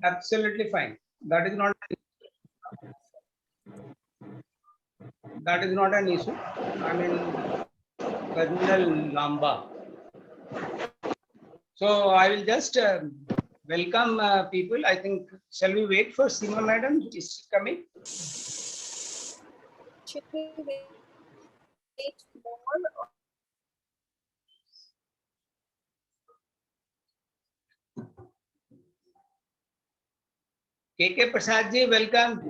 Absolutely fine. That is not an issue. I mean, Colonel Lamba. So I will just welcome people. I think, shall we wait for Seema Madam? Is she coming? Should we wait more? KK Prasad ji, welcome.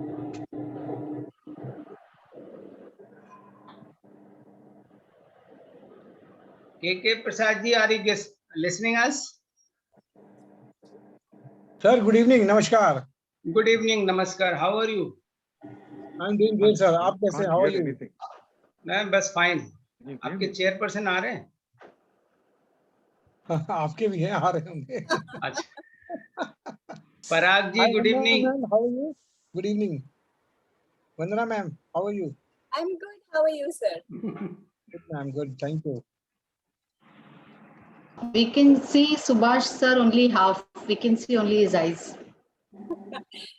KK Prasad ji, are you listening us? Sir, good evening. Namaskar. Good evening. Namaskar. How are you? I'm doing great, sir. आप कैसे? How are you? मैं बस fine. आपके chairperson आ रहे हैं? आपके भी हैं, आ रहे होंगे. अच्छा. Parag ji, good evening. How are you? Good evening. Vandana ma'am, how are you? I'm good. How are you, sir? Good, ma'am. Good. Thank you. We can see Subhash sir only half. We can see only his eyes.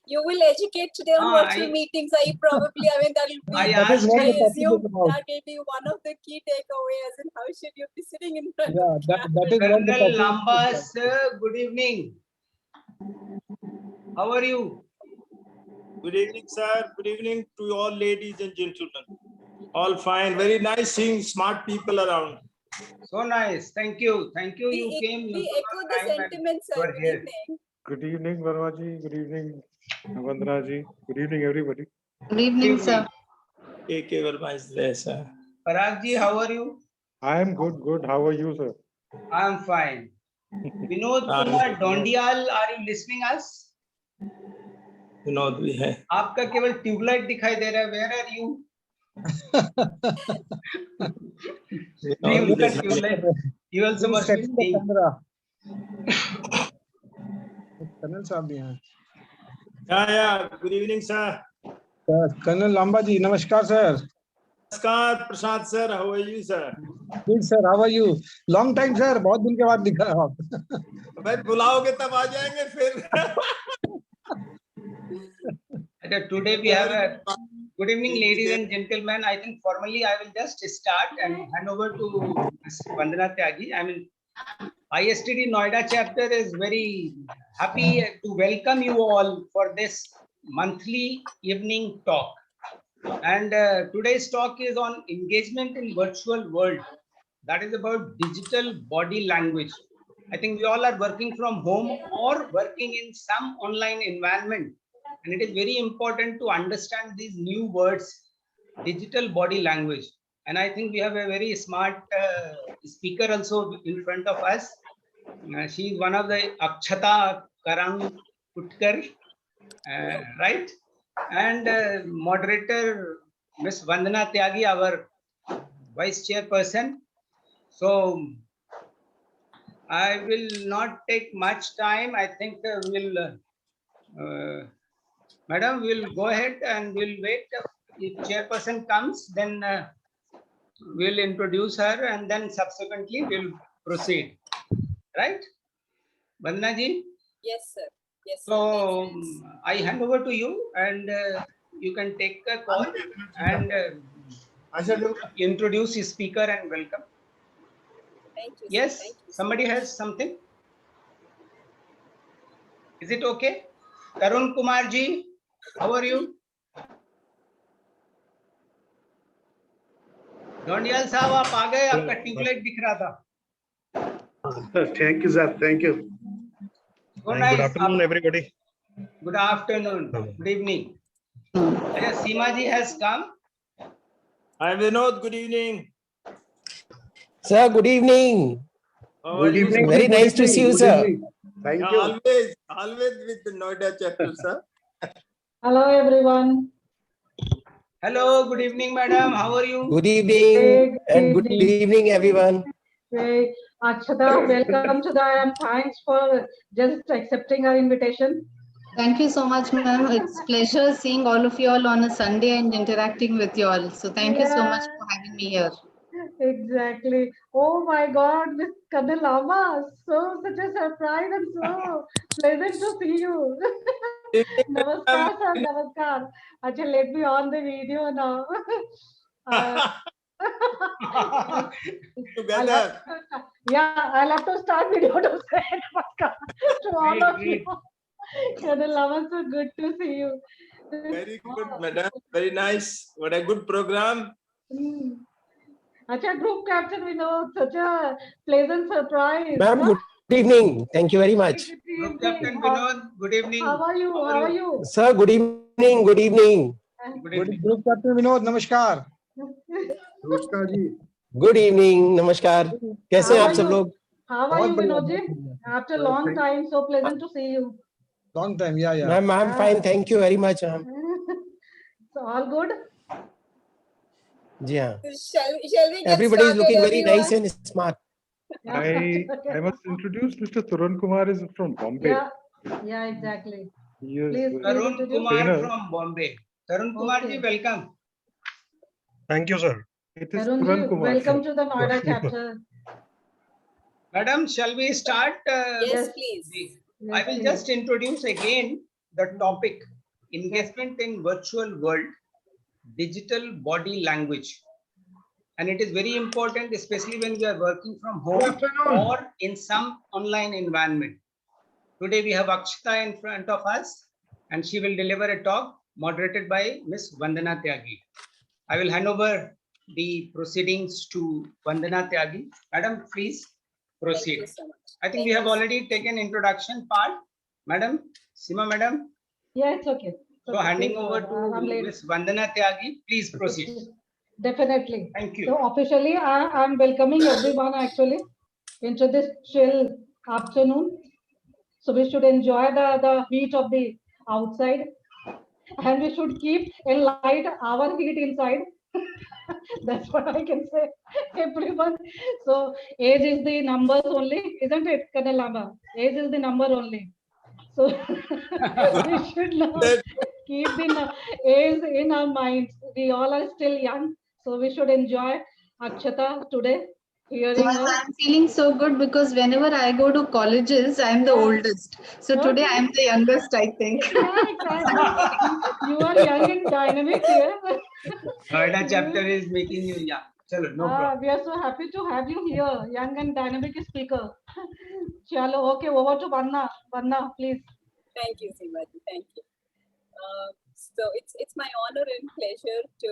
You will educate today on virtual meetings. I mean, that will be one of the key takeaways. And how should you be sitting in front of that is Colonel Lamba, sir, good evening. How are you? Good evening, sir. Good evening to all ladies and gentlemen. All fine. Very nice seeing smart people around. So nice. Thank you. Thank you. You came. We echo the sentiments, sir. Good evening. Good evening, Verma ji. Good evening, Vandana ji. Good evening, everybody. Good evening, sir. AK Verma is there, sir. Parag ji, how are you? I am good. Good. How are you, sir? I am fine. Vinod Kumar Dondial, are you listening us? Vinod भी है. आपका केवल tubelight दिखाई दे रहा है. Where are you? You also must be seeing. Colonel साहब भी हैं. Yeah. Good evening, sir. Colonel Lamba ji, namaskar, sir. Namaskar, Prashant sir. How are you, sir? Good, sir. How are you? Long time, sir. बहुत दिन के बाद दिखा आप. भाई बुलाओगे तब आ जाएंगे फिर. Today we have a good evening, ladies and gentlemen. I think formally I will just start and hand over to Ms. Vandana Tyagi. I mean, ISTD Noida chapter is very happy to welcome you all for this monthly evening talk. And today's talk is on engagement in virtual world. That is about digital body language. I think we all are working from home or working in some online environment. And it is very important to understand these new words, digital body language. And I think we have a very smart speaker also in front of us. She is one of the Akshata Karangutkar, right? And moderator, Ms. Vandana Tyagi, our vice chairperson. So I will not take much time. I think Madam, we'll go ahead and we'll wait. If chairperson comes, then we'll introduce her and then subsequently we'll proceed. Right? Vandana ji? Yes, sir. Yes, sir. So I hand over to you and you can take a call and introduce the speaker and welcome. Thank you. Yes, Thank you, somebody has something. Is it okay? Tarun Kumar ji, how are you? Dhoundiyal साहब आप आ गए. आपका tubelight दिख रहा था. Thank you, sir. Thank you. So nice. Good afternoon, everybody. Good afternoon. Good evening. Seema ji has come. Hi, Vinod. Good evening. Sir, good evening. Good evening. Very nice to see you, sir. Thank you. Always with the Noida chapter, sir. Hello, everyone. Hello. Good evening, madam. How are you? Good evening and good evening, everyone. Great. Akshata, welcome to the and thanks for just accepting our invitation. Thank you so much, ma'am. It's pleasure seeing all of you all on a Sunday and interacting with you all. So thank you so much for having me here. Exactly. Oh my God, Miss Kadalama, so such a surprise and so pleasant to see you. Namaskar, sir. Namaskar. Acha, let me on the video now. Uh, Together. I'll have to start video to say namaskar to all Great, of you. great. Kadalama, so good to see you. Very good, madam. Very nice. What a good program. Hmm. Acha, group captain, we know such a pleasant surprise. Ma'am, Huh? good evening. Thank you very much. Good Group evening. Captain Vinod, good evening. How are you? How are you? Sir, good evening. Good evening. Good Good evening. group captain Vinod, namaskar. नमस्कार जी. Good evening. नमस्कार. कैसे हैं How आप are सब you? लोग? How are बहुत you, बढ़िया, Vinodji? बहुत बढ़िया. After a long Thank- time, so pleasant to see you. Long time, yeah. Ma'am, I'm Ah. fine. Thank you very much. ma'am. So all good? जी हाँ. Shall we get Everybody is started, looking very everyone? nice and smart. I must introduce Mr. Tarun Kumar is from Bombay. Yeah, exactly. He is Please, Tarun introduce. Kumar Trainer. from Bombay. Tarun Kumar ji, Okay. welcome. Thank you, sir. it is Tarun Tarun ji, Kumar. welcome sir. to the Noida chapter. Madam, shall we start? Yes, Yes. please. I Yes, will please. just introduce again the topic, engagement in virtual world, digital body language. And it is very important, especially when we are working from Good home afternoon. or in some online environment. Today we have Akshita in front of us and she will deliver a talk moderated by Miss Vandana Tyagi. I will hand over the proceedings to Vandana Tyagi. Madam, please Thank proceed. you so much. I think Thank we have you so already taken introduction part. Madam, Sima Madam, Yeah, it's okay. so Okay, handing please go over ahead. I'm to late. Miss Vandana Tyagi, please proceed. Definitely. Thank you. So officially, I'm welcoming everyone actually into this chill afternoon. So we should enjoy the heat of the outside, and we should keep in light our heat inside. That's what I can say, everyone. So age is the numbers only, isn't it, Kanalamba? Age is the number only. So we should not keep the age in our minds. We all are still young, so we should enjoy Akshata today, hearing Yes, her. I'm feeling so good because whenever I go to colleges, I'm the Yeah. oldest. So today Okay. I'm the youngest, I think. Yeah, exactly. You are young and dynamic here. Noida chapter is making you young. Chalo, no problem. We are so happy to have you here, young and dynamic speaker. Chalo, okay, over to Vanna. Vanna, please. Thank you, Simaji. Thank you. So it's my honor and pleasure to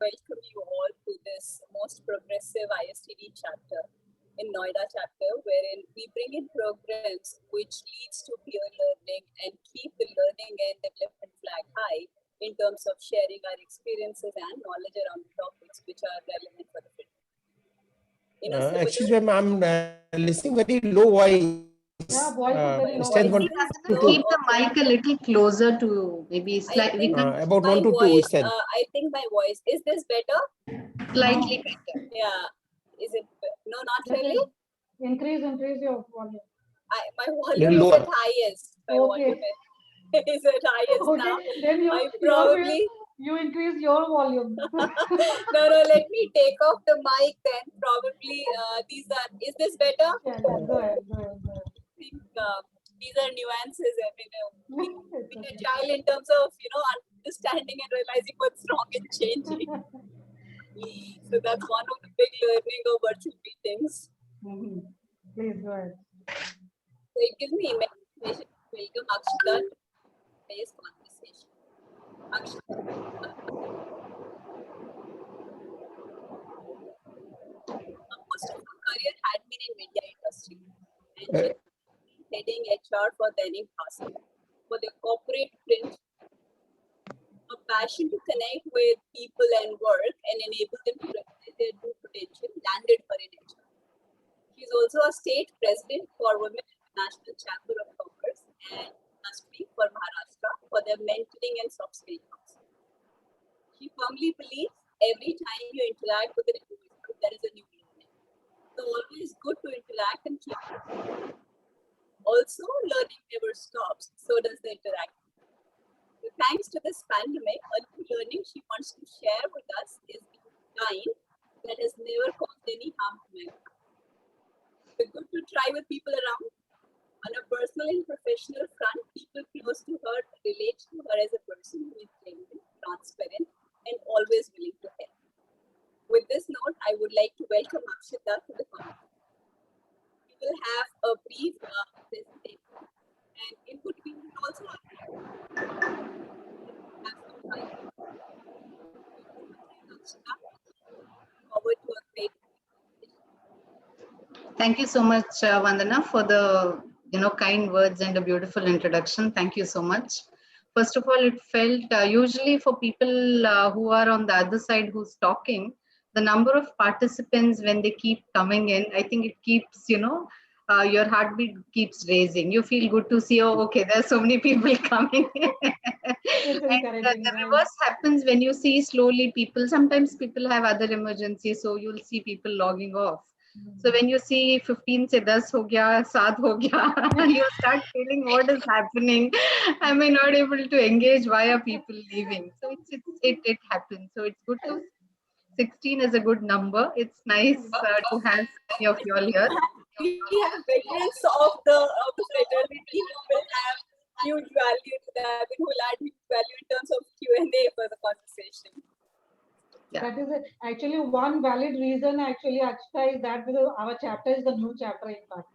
welcome you all to this most progressive ISTD chapter in Noida chapter, wherein we bring in programs which leads to peer learning and keep the learning and development flag high in terms of sharing our experiences and knowledge around the topics which are relevant for the field. Excuse me, ma'am, I'm listening very low voice. Yeah, voice is very low. Stand I one think. to To two. keep the mic a little closer to maybe slightly, we can About my 1 to 2 voice, stand. I think my voice, is this better? slightly better. Yeah. Is it, no, not Little really? Increase your volume. My volume Little is lower. at highest. My Okay. volume is at highest Okay, now. then I probably, you increase your volume. no, let me take off the mic then. Probably is this better? Yeah, go ahead. I think these are nuances. I mean, It's being okay. agile in terms of, understanding and realizing what's wrong and changing. So that's one of the big learning of virtual meetings. Mhm. Please go ahead. So it gives me immense pleasure to welcome Akshita to today's conversation. Akshita, most of her career had been in media industry, and she's heading HR for Dainik Bhaskar for the corporate print. A passion to connect with people and work and enable them to realize their true potential landed her in HR. She's also a state president for Women International Chamber of Commerce and Industry for Maharashtra for their mentoring and soft skill council. She firmly believes every time you interact with an individual, there is a new learning. So always good to interact and keep learning. Also, learning never stops, so does the interaction. So thanks to this pandemic, a new learning she wants to share with us is being kind that has never caused any harm to mankind. It's good to try with people around. On a personal and professional front, people close to her relate to her as a person who is genuine, transparent, and always willing to help. With this note, I would like to welcome Akshita to the conference. We will have a brief presentation, and in between we also have some time. Akshita, forward to a great. Thank you so much, Vandana, for the kind words and a beautiful introduction. Thank you so much. First of all, it felt usually for people who are on the other side who's talking, the number of participants when they keep coming in, I think it keeps, your heartbeat keeps raising. You feel good to see, oh, okay, there's so many people coming in. It's And encouraging, the right? reverse happens when you see slowly people, sometimes people have other emergencies, so you'll see people logging off. So when you see 15 se 10 ho gaya, 7 ho gaya, you start feeling what is happening. Am I not able to engage? Why are people leaving? So it happens. So it's good to 16 is a good number. It's nice to have many of you all here. We have veterans of the fraternity who will have huge value to them and who will add huge value in terms of Q&A for the conversation. Yeah. That is actually one valid reason actually Akshita is that because our chapter is the new chapter in fact.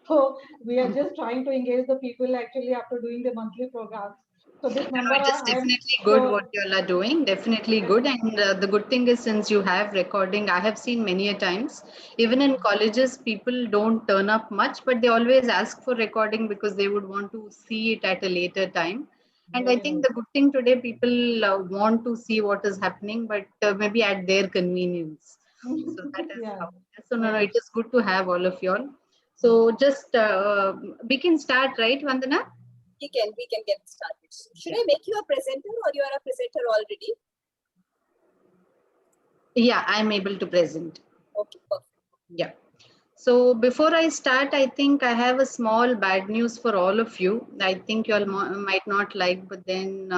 So we are just trying to engage the people actually after doing the monthly programs. So this No, number it is I am definitely good so- what you all are doing. Definitely good. And the good thing is since you have recording, I have seen many a times, even in colleges, people don't turn up much, but they always ask for recording because they would want to see it at a later time. And I Very think nice. the good thing today, people want to see what is happening, but maybe at their convenience. So that is Yeah. how. So no, it is good to have all of you all. So just we can start, right, Vandana? We can get started. Should I make you a presenter or you are a presenter already? Yeah, I'm able to present. Okay, perfect. Yeah. So before I start, I think I have a small bad news for all of you. I think you all might not like, but then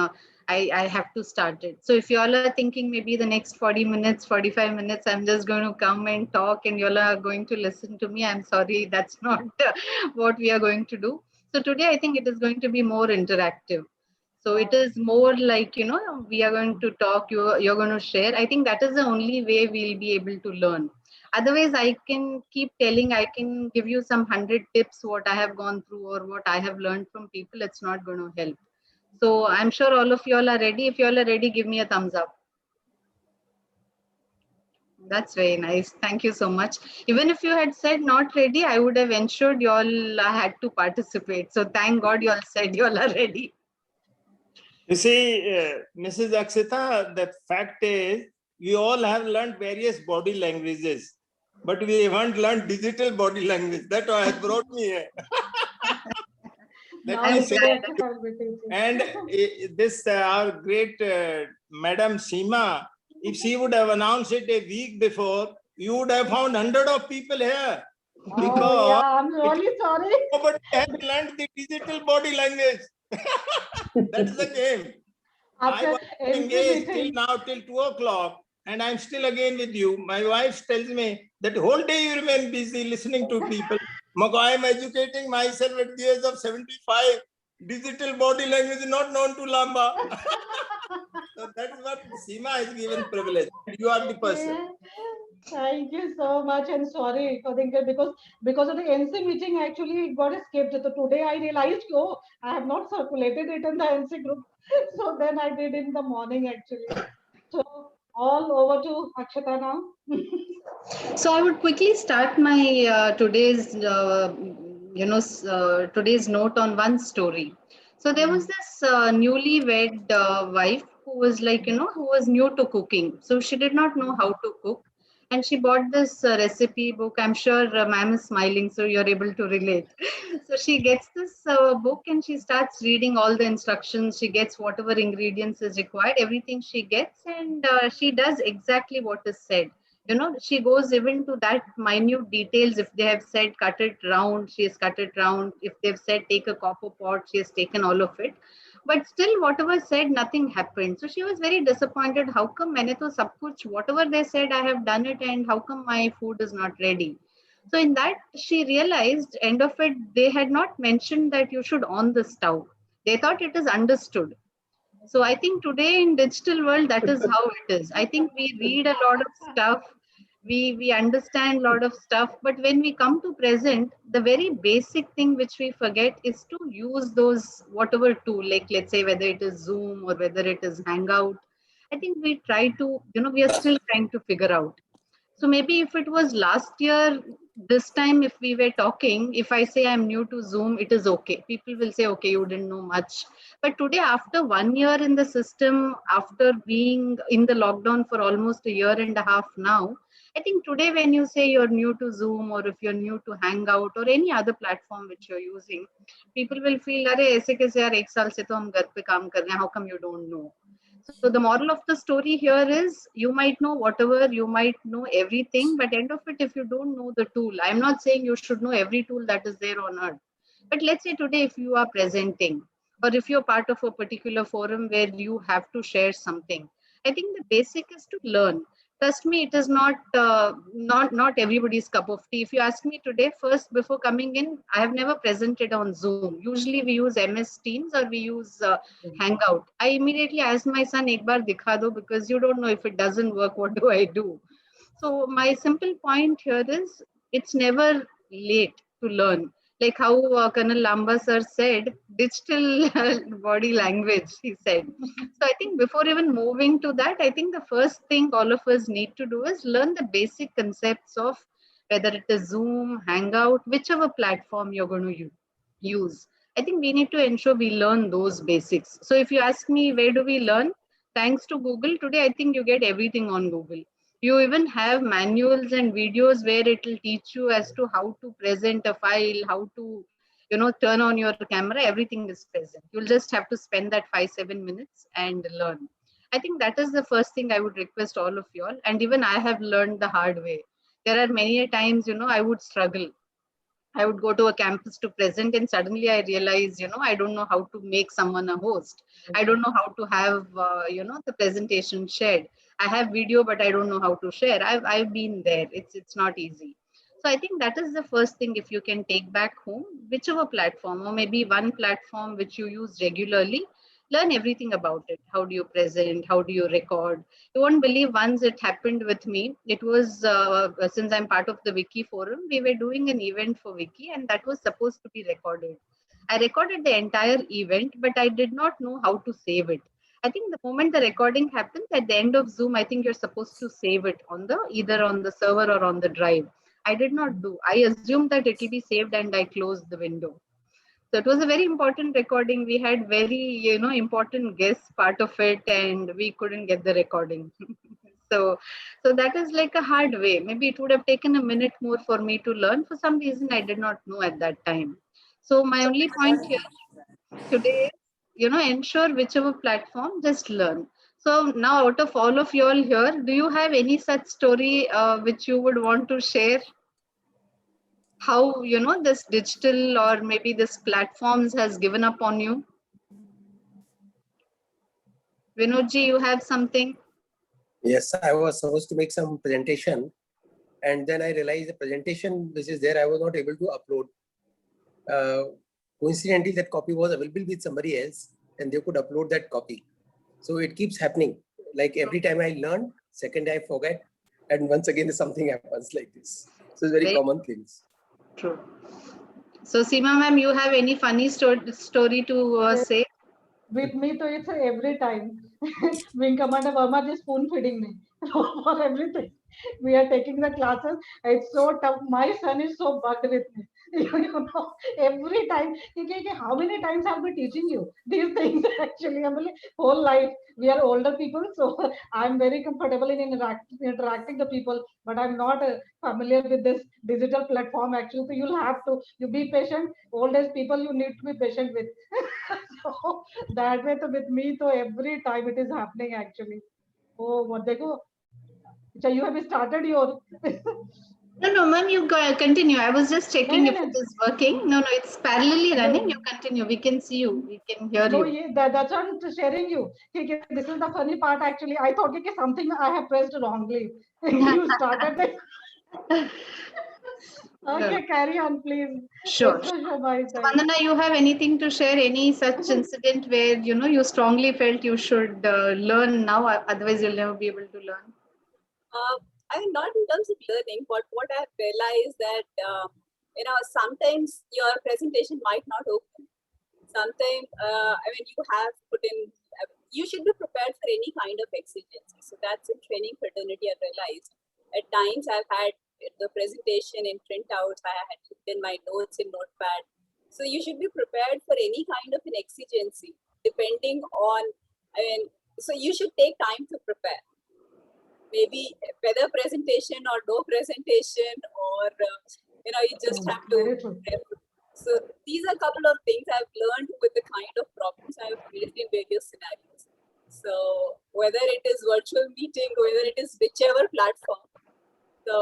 I have to start it. So if you all are thinking maybe the next 40 minutes, 45 minutes, I'm just going to come and talk and you all are going to listen to me, I'm sorry, that's not what we are going to do. So today, I think it is going to be more interactive. So it is more like, we are going to talk, you're going to share. I think that is the only way we'll be able to learn. Otherwise, I can keep telling, I can give you some 100 tips, what I have gone through or what I have learned from people. It's not going to help. So I'm sure all of you all are ready. If you all are ready, give me a thumbs up. That's very nice. Thank you so much. Even if you had said not ready, I would have ensured you all had to participate. So thank God you all said you all are ready. You see, Mrs. Akshita, the fact is, we all have learned various body languages, but we haven't learned digital body language. That has brought me here. Let Now me we say, today Akshita will be teaching. and this our great Madam Seema, if she would have announced it a week before, you would have found 100 of people here. Oh Because yeah, I'm really sorry. nobody has learned the digital body language. That's the game. I After was MC engaged till meeting, now, till 2 o'clock, and I'm still again with you. My wife tells me that whole day you remain busy listening to people. Mako, I am educating myself at the age of 75. Digital body language is not known to Lamba. So that's what Seema has given privilege. You are the person. yeah. Thank you so much and sorry for the because of the NC meeting actually it got skipped. So today I realized oh I have not circulated it in the NC group. So then I did in the morning actually. So all over to Akshata now. So I would quickly start my today's, today's note on one story. So there was this newlywed wife who was like, who was new to cooking. So she did not know how to cook. And she bought this recipe book. I'm sure ma'am is smiling, so you're able to relate. So she gets this book and she starts reading all the instructions. She gets whatever ingredients is required, everything she gets, and she does exactly what is said. She goes even to that minute details. If they have said cut it round, she has cut it round. If they've said take a copper pot, she has taken all of it. but still whatever said, nothing happened. So she was very disappointed. How come maine to sab kuch, whatever they said, I have done it, and how come my food is not ready? So in that, she realized, end of it, they had not mentioned that you should on the stove. They thought it is understood. So I think today in digital world, that is how it is. I think we read a lot of stuff, we understand a lot of stuff, but when we come to present, the very basic thing which we forget is to use those whatever tool, like let's say whether it is Zoom or whether it is Hangout. I think we try to, we are still trying to figure out. So maybe if it was last year, this time if we were talking, if I say I'm new to Zoom, it is okay. People will say, okay, you didn't know much. But today, after 1 year in the system, after being in the lockdown for almost a year and a half now, I think today when you say you're new to Zoom or if you're new to Hangout or any other platform which you're using, people will feel, "Arey, aise kaise yaar, ek saal se to hum ghar pe kaam kar rahe hain, how come you don't know?" So the moral of the story here is you might know whatever, you might know everything, but end of it, if you don't know the tool, I'm not saying you should know every tool that is there on earth. But let's say today, if you are presenting or if you're part of a particular forum where you have to share something, I think the basic is to learn. Trust me, it is not everybody's cup of tea. If you ask me today, first before coming in, I have never presented on Zoom. Usually we use MS Teams or we use Hangout. I immediately asked my son, "Ek baar dikha do," because you don't know if it doesn't work, what do I do? So my simple point here is it's never late to learn. Like how Colonel Lamba sir said, digital body language, he said. So I think before even moving to that, I think the first thing all of us need to do is learn the basic concepts of whether it is Zoom, Hangout, whichever platform you're going to use. I think we need to ensure we learn those basics. So if you ask me, where do we learn? Thanks to Google, today I think you get everything on Google. You even have manuals and videos where it will teach you as to how to present a file, how to, turn on your camera, everything is present. You'll just have to spend that 5-7 minutes and learn. I think that is the first thing I would request all of you all. And even I have learned the hard way. There are many times, I would struggle. I would go to a campus to present and suddenly I realize, I don't know how to make someone a host. I don't know how to have, the presentation shared. I have video, but I don't know how to share. I've been there. It's not easy. So I think that is the first thing if you can take back home, whichever platform or maybe one platform which you use regularly, learn everything about it. How do you present? How do you record? You won't believe once it happened with me. It was since I'm part of the Wiki forum, we were doing an event for Wiki and that was supposed to be recorded. I recorded the entire event, but I did not know how to save it. I think the moment the recording happens at the end of Zoom, I think you're supposed to save it on either on the server or on the drive. I did not do. I assumed that it will be saved and I closed the window. So it was a very important recording. We had very, important guests part of it and we couldn't get the recording. So that is like a hard way. Maybe it would have taken a minute more for me to learn. For some reason, I did not know at that time. So my only point here today is, ensure whichever platform, just learn. So now out of all of you all here, do you have any such story which you would want to share? How, this digital or maybe this platforms has given up on you? Vinodji, you have something? Yes, I was supposed to make some presentation and then I realized the presentation which is there, I was not able to upload. Coincidentally, that copy was available with somebody else and they could upload that copy. So it keeps happening. Like every time I learn, second I forget, and once again something happens like this. So it's very common things. True. So Seema ma'am, you have any funny story to say? With me, so it's every time. Wing Commander Verma is spoon feeding me for everything. We are taking the classes. It's so tough. My son is so bugged with me. Every time. How many times I'll be teaching you these things? Actually, I'm like, whole life. We are older people, so I'm very comfortable in interacting the people, but I'm not familiar with this digital platform. Actually, so you be patient. Old age people, you need to be patient with. So that way, so with me, so every time it is happening actually. Oh, what they go? So you have started your. No, ma'am, you continue. I was just checking No, if no, it no. is working. No, it's parallelly running. You No, continue. We can see you. We can hear no, you. that's what I'm sharing you. Okay, this is the funny part actually. I thought okay, something I have pressed wrongly. You started it. No, Okay, carry on, please. sure. It's from my So, side. Vandana, you have anything to share? Any such incident where you strongly felt you should learn now, otherwise you'll never be able to learn? I mean, not in terms of learning, but what I've realized that, sometimes your presentation might not open. Sometimes, you have put in, you should be prepared for any kind of exigency. So that's in training fraternity, I realized. At times, I've had the presentation in printouts, I had written my notes in Notepad. So you should be prepared for any kind of an exigency, depending on, so you should take time to prepare. Maybe whether presentation or no presentation, or you just have to. Very true. So these are a couple of things I've learned with the kind of problems I've faced in various scenarios. So whether it is virtual meeting, whether it is whichever platform, so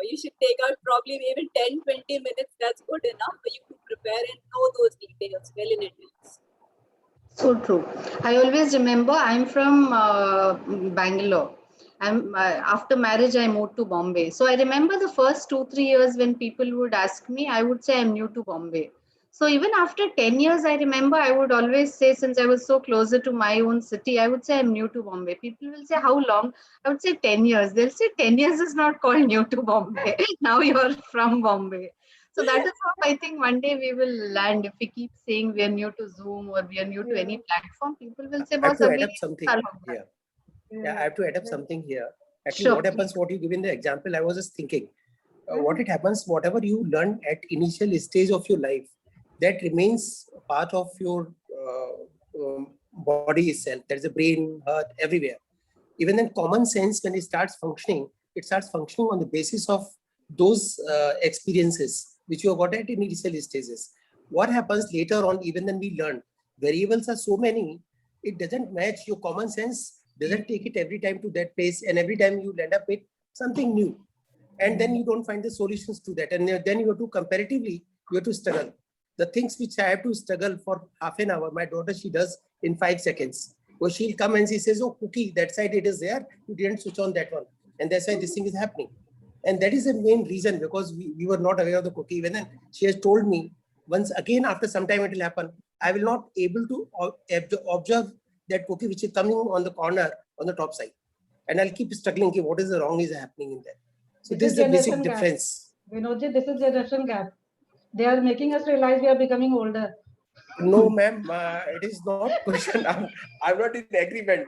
you should take out probably maybe 10-20 minutes. That's good enough for you to prepare and know those details well in advance. So true. I always remember I'm from Bangalore. After marriage, I moved to Bombay. So I remember the first 2-3 years when people would ask me, I would say I'm new to Bombay. So even after 10 years, I remember I would always say, since I was so closer to my own city, I would say I'm new to Bombay. People will say, how long? I would say 10 years. They'll say 10 years is not called new to Bombay. Now you're from Bombay. So that is how I think one day we will land. If we keep saying we are new to Zoom or we are new to any platform, people will say, I have boss, to add abhi up something. saal ho gaya." Yeah, I have to add up something here. Actually, Sure. what happens, what you give in the example, I was just thinking, what it happens, whatever you learn at initial stage of your life, that remains part of your body itself. There's a brain, heart, everywhere. Even then, common sense, when it starts functioning on the basis of those experiences which you have got at initial stages. What happens later on, even then we learn, variables are so many, it doesn't match. Your common sense doesn't take it every time to that place, and every time you end up with something new, and then you don't find the solutions to that, and then you have to comparatively, you have to struggle. The things which I have to struggle for half an hour, my daughter, she does in 5 seconds. Or she'll come and she says, oh, cookie, that side it is there, you didn't switch on that one, and that's why this thing is happening. And that is the main reason, because we were not aware of the cookie. Even then she has told me, once again after some time it will happen, I will not able to observe that cookie which is coming on the corner on the top side, and I'll keep struggling, okay, what is the wrong is happening in there. So this is the basic difference. Vinodji, this is generation gap. They are making us realize we are becoming older. No, ma'am, it is not question. I'm not in agreement,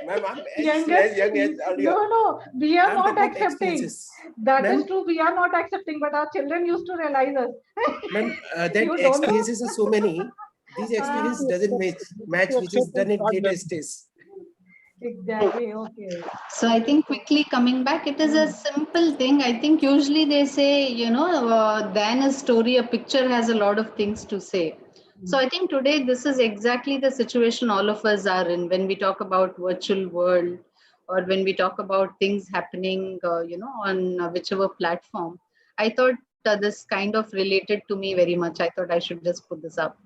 ma'am. I'm Younger, as young as earlier. no, we are I'm not talking about accepting. experiences. That is Ma'am? true. We are not accepting, but our children used to realize us. Ma'am, You that don't know? experiences are so many. These experiences doesn't match which is done in later stage. Exactly. Okay. So I think quickly coming back, it is a simple thing. I think usually they say, than a story, a picture has a lot of things to say. So I think today this is exactly the situation all of us are in when we talk about virtual world, or when we talk about things happening, on whichever platform. I thought this kind of related to me very much. I thought I should just put this up.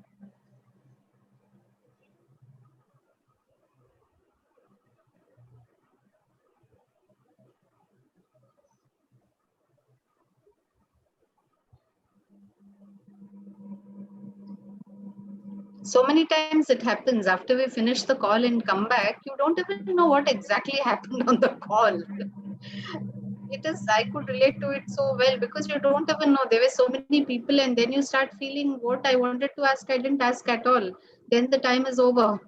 So many times it happens after we finish the call and come back, you don't even know what exactly happened on the call. It is, I could relate to it so well, because you don't even know. There were so many people, and then you start feeling what I wanted to ask, I didn't ask at all. Then the time is over.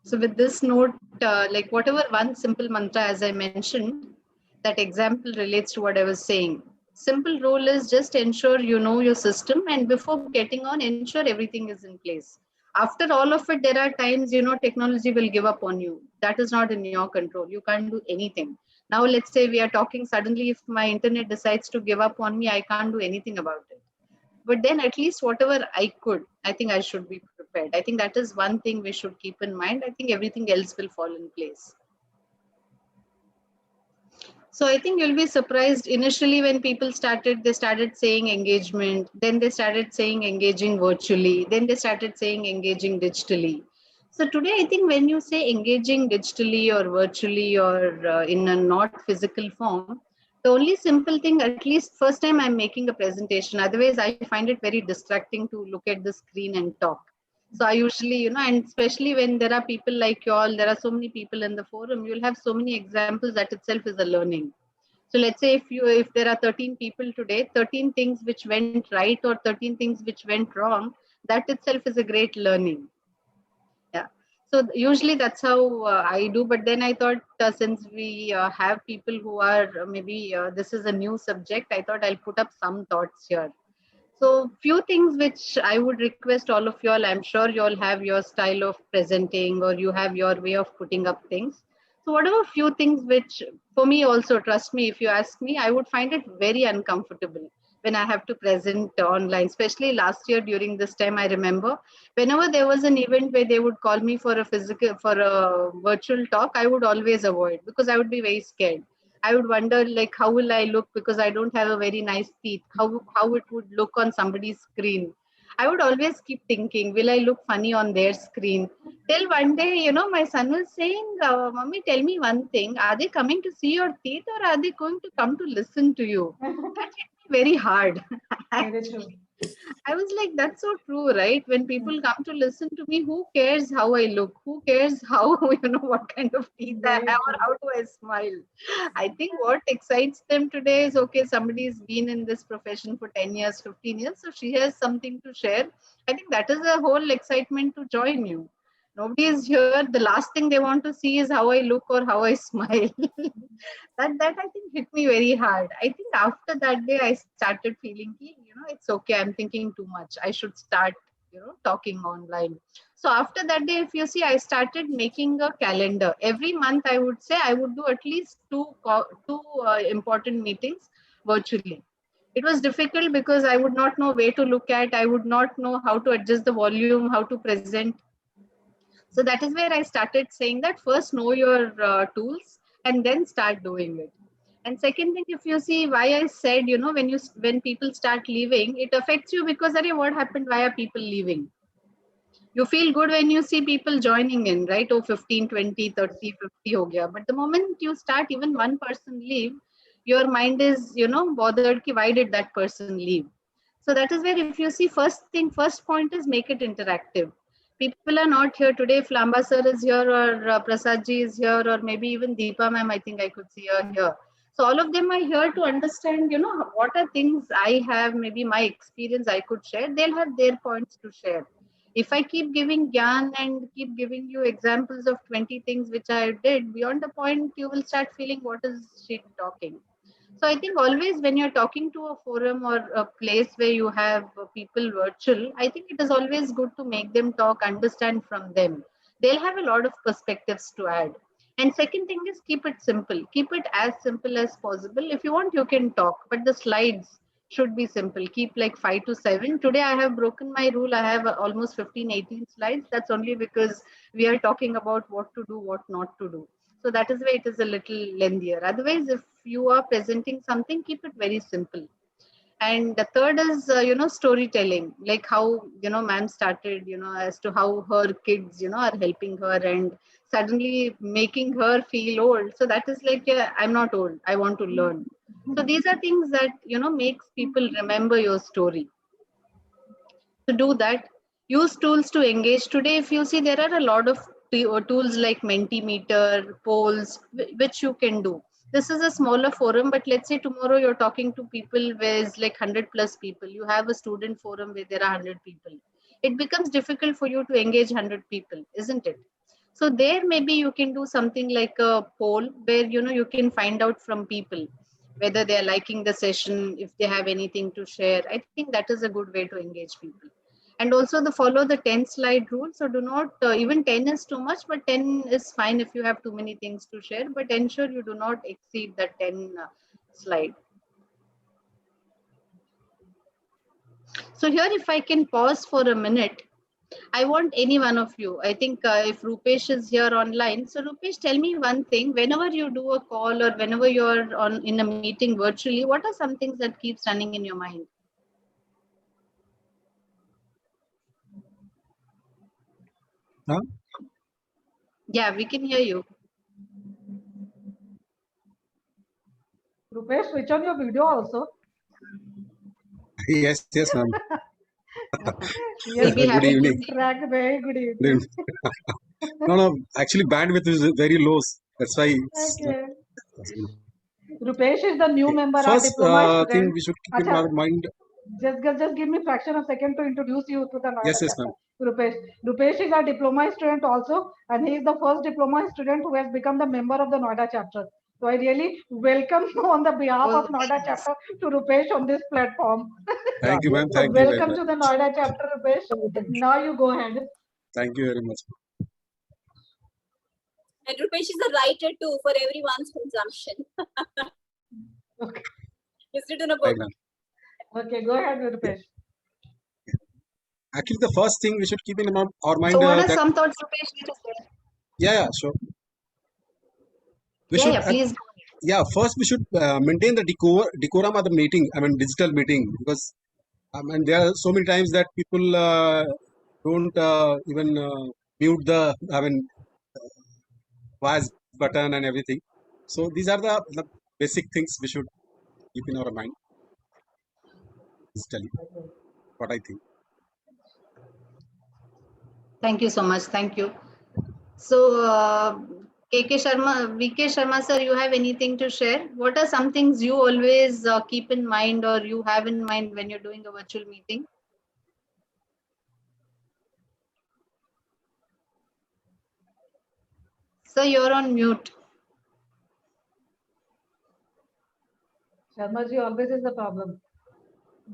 So with this note, like whatever one simple mantra, as I mentioned, that example relates to what I was saying. Simple rule is just ensure you know your system, and before getting on, ensure everything is in place. After all of it, there are times, technology will give up on you. That is not in your control. You can't do anything. Now, let's say we are talking, suddenly if my internet decides to give up on me, I can't do anything about it. But then at least whatever I could, I think I should be prepared. I think that is one thing we should keep in mind. I think everything else will fall in place. So I think you'll be surprised. Initially, when people started, they started saying engagement, then they started saying engaging virtually, then they started saying engaging digitally. So today, I think when you say engaging digitally or virtually or in a not physical form, the only simple thing, at least first time I'm making a presentation, otherwise I find it very distracting to look at the screen and talk. So I usually, and especially when there are people like you all, there are so many people in the forum, you'll have so many examples, that itself is a learning. So let's say if there are 13 people today, 13 things which went right or 13 things which went wrong, that itself is a great learning. Yeah. So usually that's how I do. But then I thought since we have people who are maybe this is a new subject, I thought I'll put up some thoughts here. So few things which I would request all of you all, I'm sure you all have your style of presenting or you have your way of putting up things. So whatever few things which for me also, trust me, if you ask me, I would find it very uncomfortable when I have to present online, especially last year during this time. I remember whenever there was an event where they would call me for a virtual talk, I would always avoid because I would be very scared. I would wonder like how will I look because I don't have a very nice teeth. How it would look on somebody's screen. I would always keep thinking, will I look funny on their screen? Till one day, my son was saying, "Mommy, tell me one thing. Are they coming to see your teeth or are they going to come to listen to you?" That hit me very hard. Very true. I was like, that's so true, right? When people come to listen to me, who cares how I look? Who cares how, what kind of teeth I Very have or true. how do I smile? I think what excites them today is, okay, somebody's been in this profession for 10 years, 15 years, so she has something to share. I think that is the whole excitement to join you. Nobody is here. The last thing they want to see is how I look or how I smile. that I think hit me very hard. I think after that day I started feeling, it's okay. I'm thinking too much. I should start, talking online. So after that day, if you see, I started making a calendar. Every month, I would say I would do at least two important meetings virtually. It was difficult because I would not know where to look at. I would not know how to adjust the volume, how to present. So that is where I started saying that first know your tools and then start doing it. And second thing, if you see why I said, when people start leaving, it affects you because what happened? Why are people leaving? You feel good when you see people joining in, right? Oh, 15, 20, 30, 50 ho gaya. But the moment you start, even one person leave, your mind is, bothered ki why did that person leave? So that is where if you see first point is make it interactive. People are not here today. If Lamba sir is here or Prasad ji is here or maybe even Deepa ma'am, I think I could see her here. So all of them are here to understand, what are things I have, maybe my experience I could share. They'll have their points to share. If I keep giving gyan and keep giving you examples of 20 things which I did, beyond the point, you will start feeling what is she talking. So I think always when you're talking to a forum or a place where you have people virtual, I think it is always good to make them talk, understand from them. They'll have a lot of perspectives to add. And second thing is keep it simple. Keep it as simple as possible. If you want, you can talk, but the slides should be simple. Keep like 5 to 7. Today I have broken my rule. I have almost 15, 18 slides. That's only because we are talking about what to do, what not to do. So that is why it is a little lengthier. Otherwise, if you are presenting something, keep it very simple. And the third is, storytelling, like how, ma'am started, as to how her kids, are helping her and suddenly making her feel old. So that is like, yeah, I'm not old. I want to learn. So these are things that, makes people remember your story. To do that, use tools to engage. Today, if you see, there are a lot of tools like Mentimeter, polls, which you can do. This is a smaller forum, but let's say tomorrow you're talking to people where it's like 100 plus people. You have a student forum where there are 100 people. It becomes difficult for you to engage 100 people, isn't it? So there maybe you can do something like a poll where, you can find out from people whether they are liking the session, if they have anything to share. I think that is a good way to engage people. And also follow the 10 slide rule. So do not, even 10 is too much, but 10 is fine if you have too many things to share, but ensure you do not exceed the 10 slide. So here, if I can pause for a minute, I want any one of you. I think if Rupesh is here online, so Rupesh, tell me one thing. Whenever you do a call or whenever you're on in a meeting virtually, what are some things that keeps running in your mind? Huh? Yeah, we can hear you. Rupesh, switch on your video also. Yes, yes, ma'am. We'll be Good happy to evening. see. Track, very good evening. No, no, actually bandwidth is very low. That's why it's not Okay. possible. Rupesh is the new Okay. member, our First diploma thing student. we should keep in Acha, our mind. just give me fraction of second to introduce you to the Noida Yes, yes, chapter. ma'am. Rupesh. Rupesh is our diploma student also, and he is the first diploma student who has become the member of the Noida chapter. So I really welcome on the behalf Oh, of Noida nice. chapter to Rupesh on this platform. Thank you, ma'am. So Thank you very welcome much. to the Noida chapter, Rupesh. Now you go ahead. Thank you very much. And Rupesh is a writer too for everyone's consumption. Okay, He's written a Right, book. ma'am. okay, go ahead, Rupesh. Actually, the first thing we should keep in our mind So what are that some thoughts, Rupesh, you to say? yeah, sure. We Yeah, should yeah, please. yeah, first we should maintain the decorum of the meeting. I mean, digital meeting, because and there are so many times that people don't even mute the voice button and everything. So these are the basic things we should keep in our mind digitally. What I think. Thank you so much. Thank you. So, KK Sharma, VK Sharma, sir, you have anything to share? What are some things you always keep in mind or you have in mind when you're doing a virtual meeting? Sir, you're on mute. Sharma ji always is the problem.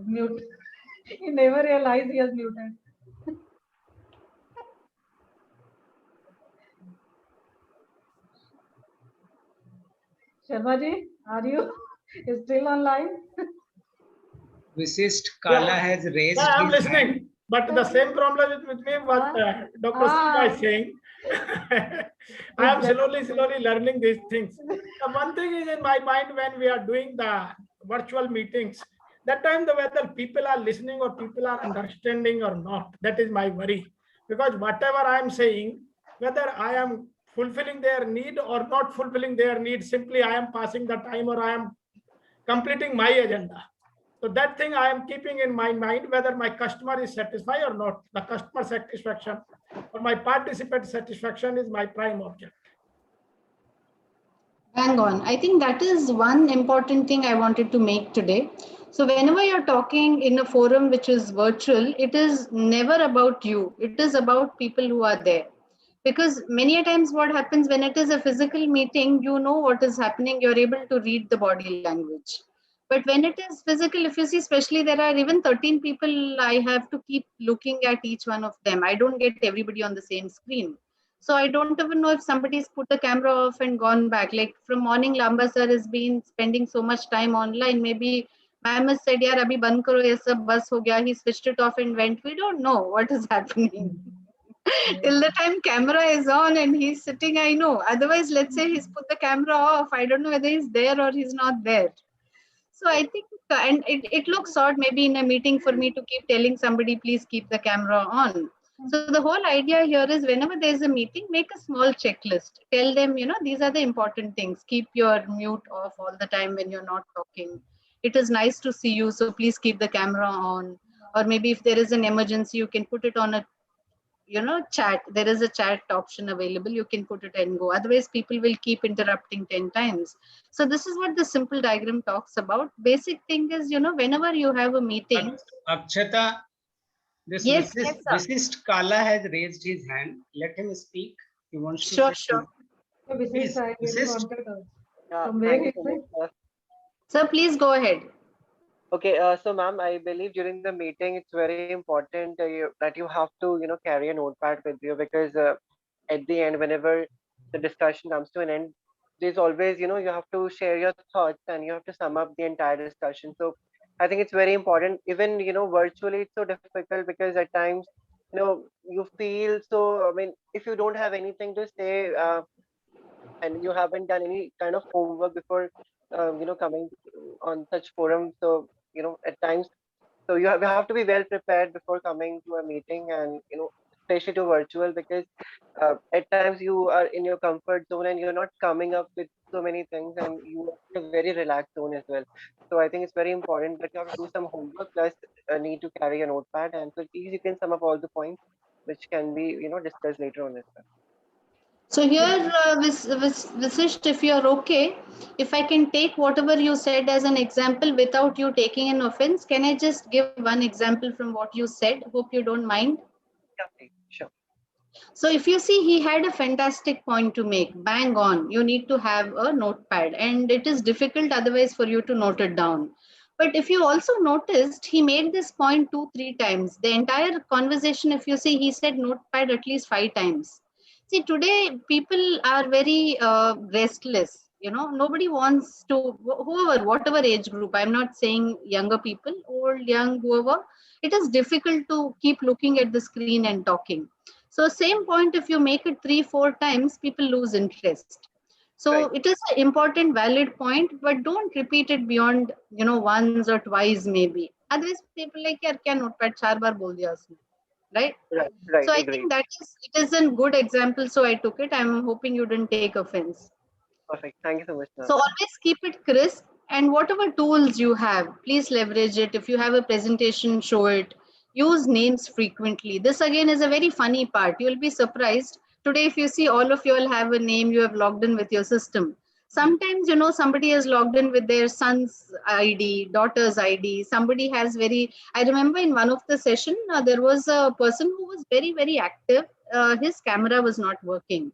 Mute. He never realized he has muted. Sharma ji, are you still online? Visist Kala has raised Yeah, I'm his hand. listening. But the same problem is with me what Dr. Siva is saying. I am slowly learning these things. One thing is in my mind when we are doing the virtual meetings, that time the whether people are listening or people are understanding or not, that is my worry. Because whatever I am saying, whether I am fulfilling their need or not fulfilling their need, simply I am passing the time or I am completing my agenda. So that thing I am keeping in my mind, whether my customer is satisfied or not. The customer satisfaction or my participant satisfaction is my prime object. Hang on. I think that is one important thing I wanted to make today. So whenever you're talking in a forum which is virtual, it is never about you. It is about people who are there. Because many a times what happens when it is a physical meeting, you know what is happening. You're able to read the body language. But when it is physical, if you see, especially there are even 13 people, I have to keep looking at each one of them. I don't get everybody on the same screen. So I don't even know if somebody's put the camera off and gone back. Like from morning, Lamba sir has been spending so much time online. Maybe ma'am has said, "Yaar, abhi band karo, ye sab bas ho gaya." He switched it off and went. We don't know what is happening. Till the time camera is on and he's sitting, I know. Otherwise, let's say he's put the camera off. I don't know whether he's there or he's not there. So I think, and it looks odd maybe in a meeting for me to keep telling somebody, please keep the camera on. So the whole idea here is whenever there's a meeting, make a small checklist. Tell them, these are the important things. Keep your mute off all the time when you're not talking. It is nice to see you, so please keep the camera on. Or maybe if there is an emergency, you can put it on a chat. There is a chat option available. You can put it and go. Otherwise, people will keep interrupting 10 times. So this is what the simple diagram talks about. Basic thing is, whenever you have a meeting. Akshata, this Yes, yes, sir. Visist Kala has raised his hand. Let him speak. He wants to. Sure, sure. So this Please, is I really Visist. wanted to. Yeah, From where thank you is so it? much, sir. Sir, please go ahead. Okay, so ma'am, I believe during the meeting it's very important that you have to, carry a notepad with you because at the end, whenever the discussion comes to an end, there's always, you have to share your thoughts and you have to sum up the entire discussion. So I think it's very important. Even, virtually it's so difficult because at times you feel so, I mean, if you don't have anything to say, and you haven't done any kind of homework before, coming on such forums. So, at times, so you have to be well prepared before coming to a meeting, and, especially to virtual, because at times you are in your comfort zone and you're not coming up with so many things, and you are in a very relaxed zone as well. So I think it's very important that you have to do some homework, plus need to carry a notepad, and so please you can sum up all the points which can be, discussed later on as well. So here, Visisht, if you're okay, if I can take whatever you said as an example without you taking an offense, can I just give one example from what you said? Hope you don't mind. Yeah, please. Sure. So if you see, he had a fantastic point to make, bang on. You need to have a notepad, and it is difficult otherwise for you to note it down. But if you also noticed, he made this point 2-3 times. The entire conversation, if you see, he said notepad at least 5 times. See, today people are very restless. Nobody wants to, whoever, whatever age group, I'm not saying younger people, old, young, whoever, it is difficult to keep looking at the screen and talking. So same point, if you make it 3-4 times, people lose interest. So Right. it is an important, valid point, but don't repeat it beyond, once or twice maybe. Otherwise, people like, yaar, kya notepad 4 baar bol diya usne, right? Right. So I Agreed. think it is a good example. So I took it. I'm hoping you didn't take offense. Perfect. Thank you so much, ma'am. So always keep it crisp, and whatever tools you have, please leverage it. If you have a presentation, show it. Use names frequently. This again is a very funny part. You'll be surprised. Today, if you see all of you all have a name, you have logged in with your system. Sometimes, somebody has logged in with their son's ID, daughter's ID. Somebody has I remember in one of the session, there was a person who was very, very active. His camera was not working.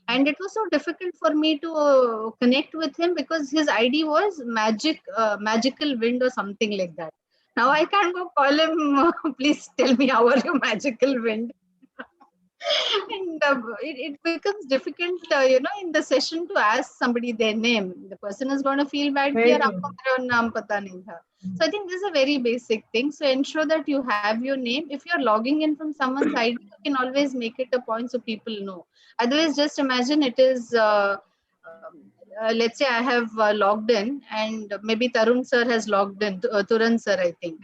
And it was so difficult for me to connect with him because his ID was magical wind or something like that. Now I can't go call him, please tell me how are you, magical wind. And it becomes difficult, in the session to ask somebody their name. The person is going to feel bad. Very "Yaar, true. aapko mera naam pata nahi tha." So I think this is a very basic thing. So ensure that you have your name. If you're logging in from someone's ID, you can always make it a point so people know. Otherwise, just imagine it is, let's say I have logged in, and maybe Tarun sir has logged in, Turan sir, I think.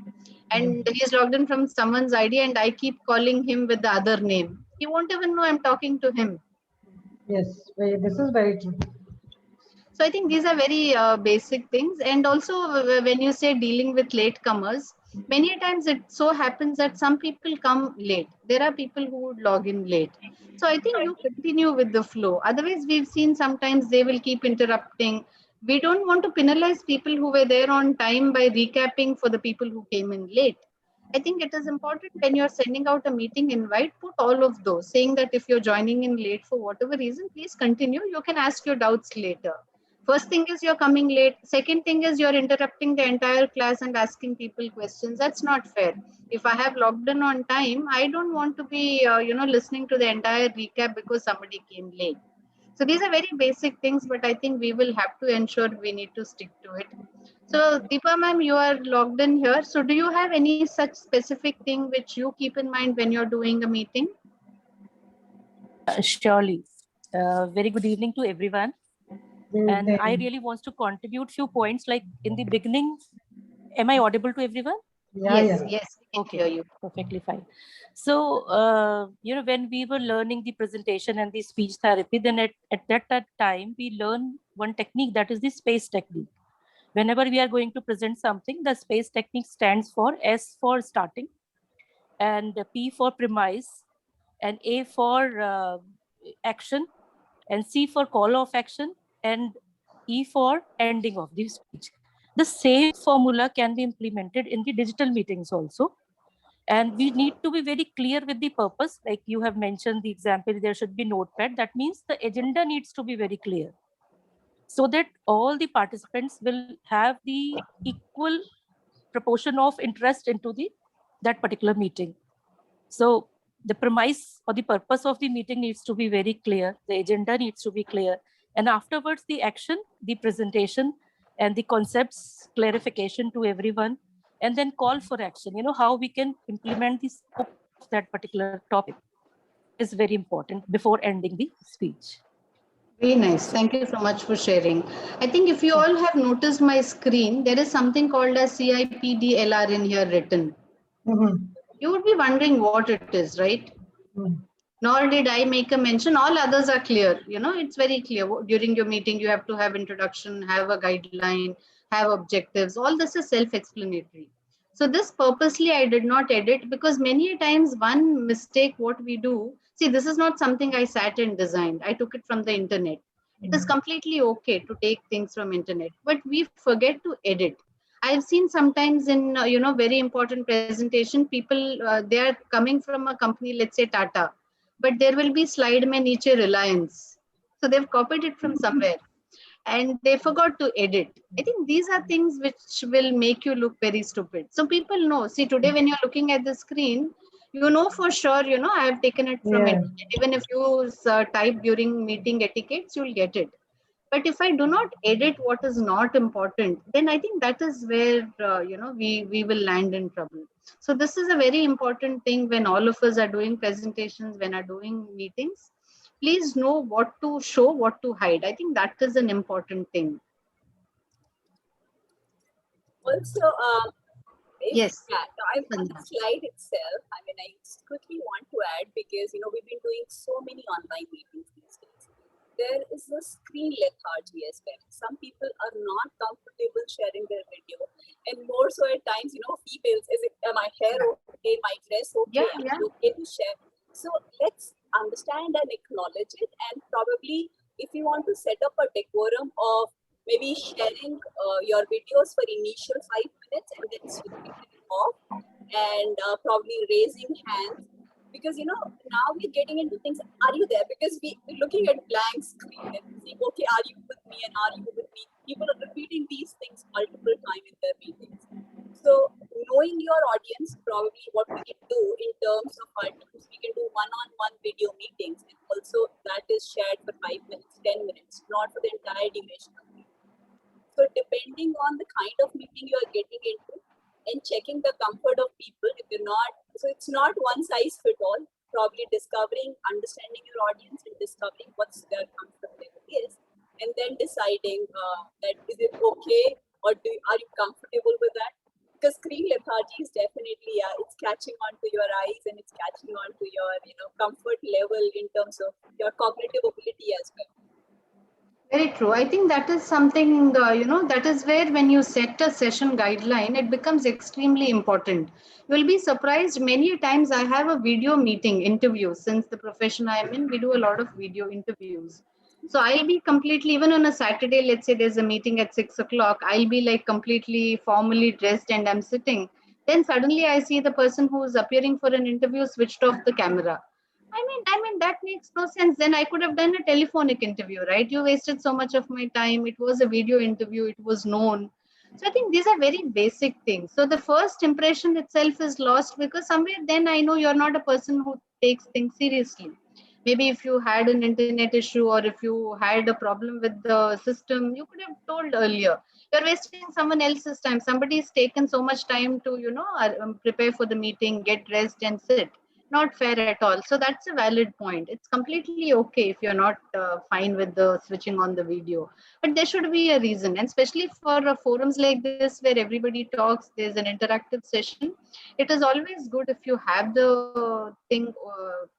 And he's logged in from someone's ID, and I keep calling him with the other name. He won't even know I'm talking to him. Yes, this is very true. So I think these are very basic things. And also when you say dealing with latecomers, many times it so happens that some people come late. There are people who would log in late. So I think you continue with the flow. Otherwise, we've seen sometimes they will keep interrupting. We don't want to penalize people who were there on time by recapping for the people who came in late. I think it is important when you're sending out a meeting invite, put all of those, saying that if you're joining in late for whatever reason, please continue. You can ask your doubts later. First thing is you're coming late. Second thing is you're interrupting the entire class and asking people questions. That's not fair. If I have logged in on time, I don't want to be, listening to the entire recap because somebody came late. So these are very basic things, but I think we will have to ensure we need to stick to it. So Deepa ma'am, you are logged in here. So do you have any such specific thing which you keep in mind when you're doing a meeting? Surely. Very good evening to everyone. And I really want to contribute few points. Like in the beginning, am I audible to everyone? Yes, we can Okay, hear you. perfectly fine. So, when we were learning the presentation and the speech therapy, then at that time, we learn one technique, that is the space technique. Whenever we are going to present something, the space technique stands for S for starting, and P for premise, and A for action, and C for call of action, and E for ending of the speech. The same formula can be implemented in the digital meetings also. And we need to be very clear with the purpose. Like you have mentioned the example, there should be notepad. That means the agenda needs to be very clear, so that all the participants will have the equal proportion of interest into that particular meeting. So the premise or the purpose of the meeting needs to be very clear. The agenda needs to be clear. And afterwards, the action, the presentation, and the concepts clarification to everyone, and then call for action. How we can implement this that particular topic is very important before ending the speech. Very nice. Thank you so much for sharing. I think if you all have noticed my screen, there is something called as CIPDLR in here written. You would be wondering what it is, right? Nor did I make a mention. All others are clear. You know, it's very clear. During your meeting, you have to have introduction, have a guideline, have objectives. All this is self-explanatory. So this purposely I did not edit because many times one mistake what we do, see, this is not something I sat and designed. I took it from the internet. It is completely okay to take things from internet, but we forget to edit. I've seen sometimes in, very important presentation, people, they are coming from a company, let's say Tata, but there will be slide mein niche Reliance. So they've copied it from somewhere and they forgot to edit. I think these are things which will make you look very stupid. So people know, see, today when you're looking at the screen, you know for sure, I have taken it from internet. Even if you type during meeting etiquettes, you'll get it. But if I do not edit what is not important, then I think that is where, we will land in trouble. So this is a very important thing when all of us are doing presentations, when are doing meetings. Please know what to show, what to hide. I think that is an important thing. Also, Yes. On the slide itself, I quickly want to add because we've been doing so many online meetings these days. There is a screen lethargy as well. Some people are not comfortable sharing their video, and more so at times, females, is it my hair okay, my dress okay, am I okay to share? So let's understand and acknowledge it, and probably if you want to set up a decorum of maybe sharing your videos for initial 5 minutes and then switching it off and probably raising hands, because now we're getting into things. Are you there? Because we're looking at blank screen and saying, okay, are you with me and are you with me? People are repeating these things multiple times in their meetings. So knowing your audience, probably what we can do in terms of our teams, we can do one-on-one video meetings, and also that is shared for 5 minutes, 10 minutes, not for the entire duration of the meeting. So depending on the kind of meeting you are getting into and checking the comfort of people, if you're not, so it's not one size fit all, probably discovering, understanding your audience and discovering what's their comfort level is, and then deciding that is it okay or are you comfortable with that? Because screen lethargy is definitely, it's catching on to your eyes and it's catching on to your, comfort level in terms of your cognitive ability as well. Very true. I think that is something, that is where when you set a session guideline, it becomes extremely important. You will be surprised many times I have a video meeting interview. Since the profession I'm in, we do a lot of video interviews. So I'll be completely, even on a Saturday, let's say there's a meeting at 6 o'clock, I'll be like completely formally dressed and I'm sitting. Then suddenly I see the person who is appearing for an interview switched off the camera. I mean, that makes no sense. Then I could have done a telephonic interview, right? You wasted so much of my time. It was a video interview. It was known. So I think these are very basic things. So the first impression itself is lost because somewhere then I know you're not a person who takes things seriously. Maybe if you had an internet issue or if you had a problem with the system, you could have told earlier. You're wasting someone else's time. Somebody's taken so much time to, prepare for the meeting, get dressed and sit. Not fair at all. So that's a valid point. It's completely okay if you're not fine with the switching on the video, but there should be a reason. And especially for forums like this where everybody talks, there's an interactive session. It is always good if you have the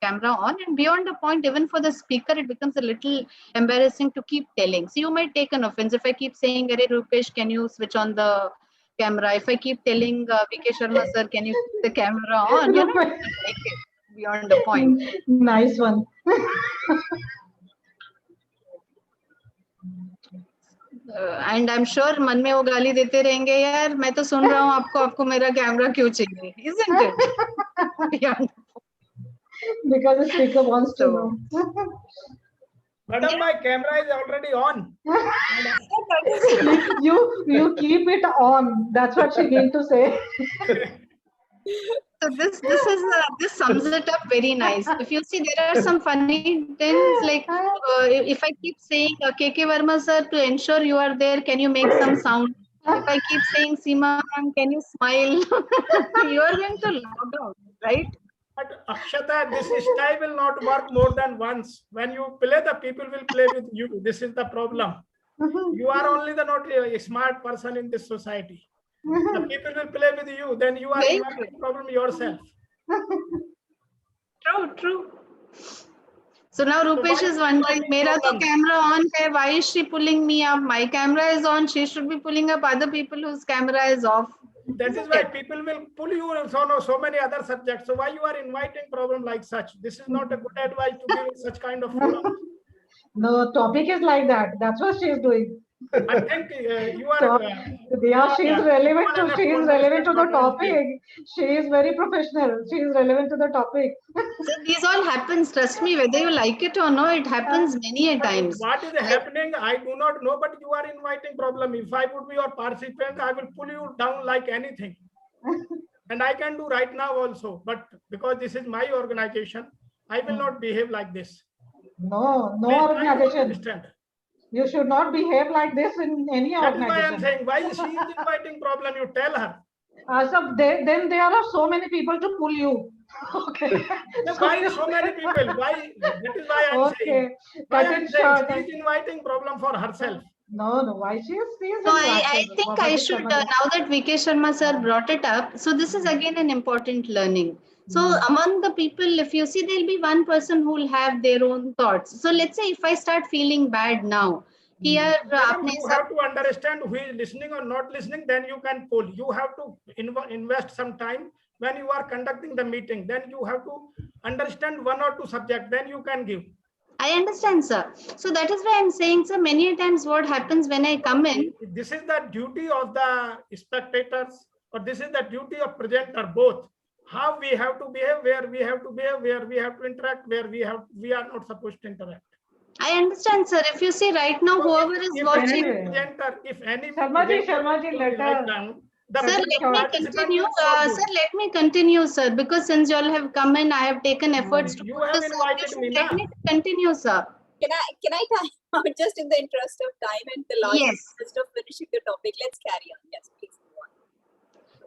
camera on, and beyond the point, even for the speaker, it becomes a little embarrassing to keep telling. So you might take an offense if I keep saying, "Arey Rupesh, can you switch on the camera?" If I keep telling VK Sharma sir, can you keep the camera on? Like it beyond the point. Nice one. And I'm sure मन में वो गाली देते रहेंगे यार मैं तो सुन रहा हूँ आपको मेरा कैमरा क्यों चाहिए, isn't it? Beyond Because the speaker wants to know. Madam, my camera is already on. you keep it on. That's what she meant to say. So this sums it up very nice. If you see, there are some funny things like if I keep saying KK Verma sir, to ensure you are there, can you make some sound? If I keep saying Seema, can you smile? You are going to log out, right? But Akshata, this style will not work more than once. When you play, the people will play with you. This is the problem. You are only the not a smart person in this society. The people will play with you, then you are Very inviting problem yourself. True. So now So Rupesh why is wondering, inviting Mera to problems? camera on hai, why is she pulling me up? My camera is on, she should be pulling up other people whose camera is off. That is why people will pull you on so many other subjects. So why you are inviting problem like such? This is not a good advice to give in such kind of forum. No, topic is like that. That's what she is doing. I think you are. So, yeah, she is relevant to the what I'm saying. topic. She is very professional. She is relevant to the topic. So these all happens, trust me, whether you like it or not, it happens many a But times. what is happening, I do not know, but you are inviting problem. If I would be your participant, I will pull you down like anything. And I can do right now also. But because this is my organization, I will not behave like this. No Please try to organization. understand. You should not behave like this in any That is why I'm organization. saying, why she is inviting problem, you tell her. So then there are so many people to pull you. Okay. Then why so many people? Why? That is why I'm saying. Why Cut I'm it saying short. she is inviting problem for herself. No, why she is So I invited. think I should, now that VK Sharma sir brought it up, so this is again an important learning. So among the people, if you see, there'll be one person who will have their own thoughts. So let's say if I start feeling bad now, here Madam, you have to understand who is listening or not listening, then you can pull. You have to invest some time when you are conducting the meeting. Then you have to understand one or two subjects, then you can give. I understand, sir. So that is why I'm saying, sir, many times what happens when I come in. This is the duty of the spectators, or this is the duty of presenter, both. How we have to behave, where we have to behave, where we have to interact, where we are not supposed to interact. I understand, sir. If you see right now, whoever is watching. If any Sharmaji, let her. Sir, let me continue. Sir, let me continue, sir, because since you all have come in, I have taken efforts to. You have invited me, let me continue, sir. Can I time out just in the interest of time and the last interest of finishing the topic? Let's carry on. Yes, please go on.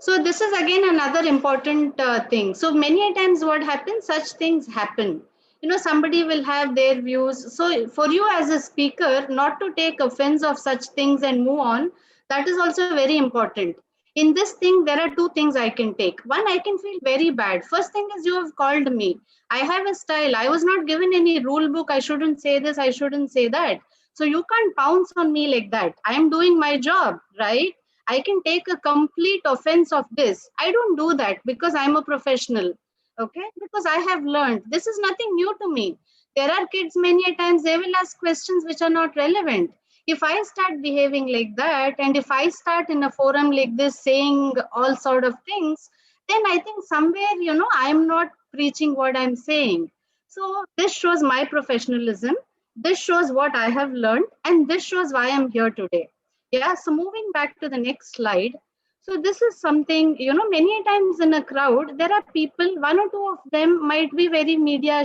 So this is again another important thing. So many times what happens, such things happen. You know, somebody will have their views. So for you as a speaker, not to take offense of such things and move on, that is also very important. In this thing, there are two things I can take. One, I can feel very bad. First thing is you have called me. I have a style. I was not given any rule book. I shouldn't say this. I shouldn't say that. So you can't pounce on me like that. I am doing my job, right? I can take a complete offense of this. I don't do that because I'm a professional. Okay, because I have learned. This is nothing new to me. There are kids many a times, they will ask questions which are not relevant. If I start behaving like that, and if I start in a forum like this saying all sort of things, then I think somewhere, you know, I'm not preaching what I'm saying. So this shows my professionalism. This shows what I have learned, and this shows why I'm here today. Yeah, so moving back to the next slide. So this is something, you know, many times in a crowd, there are people, one or two of them might be very media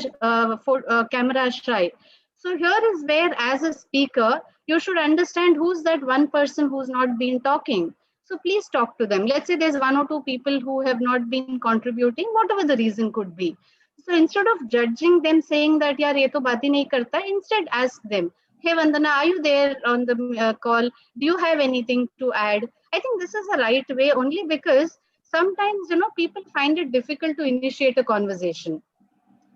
camera shy. So here is where, as a speaker, you should understand who's that one person who's not been talking. So please talk to them. Let's say there's one or two people who have not been contributing, whatever the reason could be. So instead of judging them, saying that, yaar, ye to baat hi nahi karta, instead ask them, hey Vandana, are you there on the call? Do you have anything to add? I think this is the right way, only because sometimes, you know, people find it difficult to initiate a conversation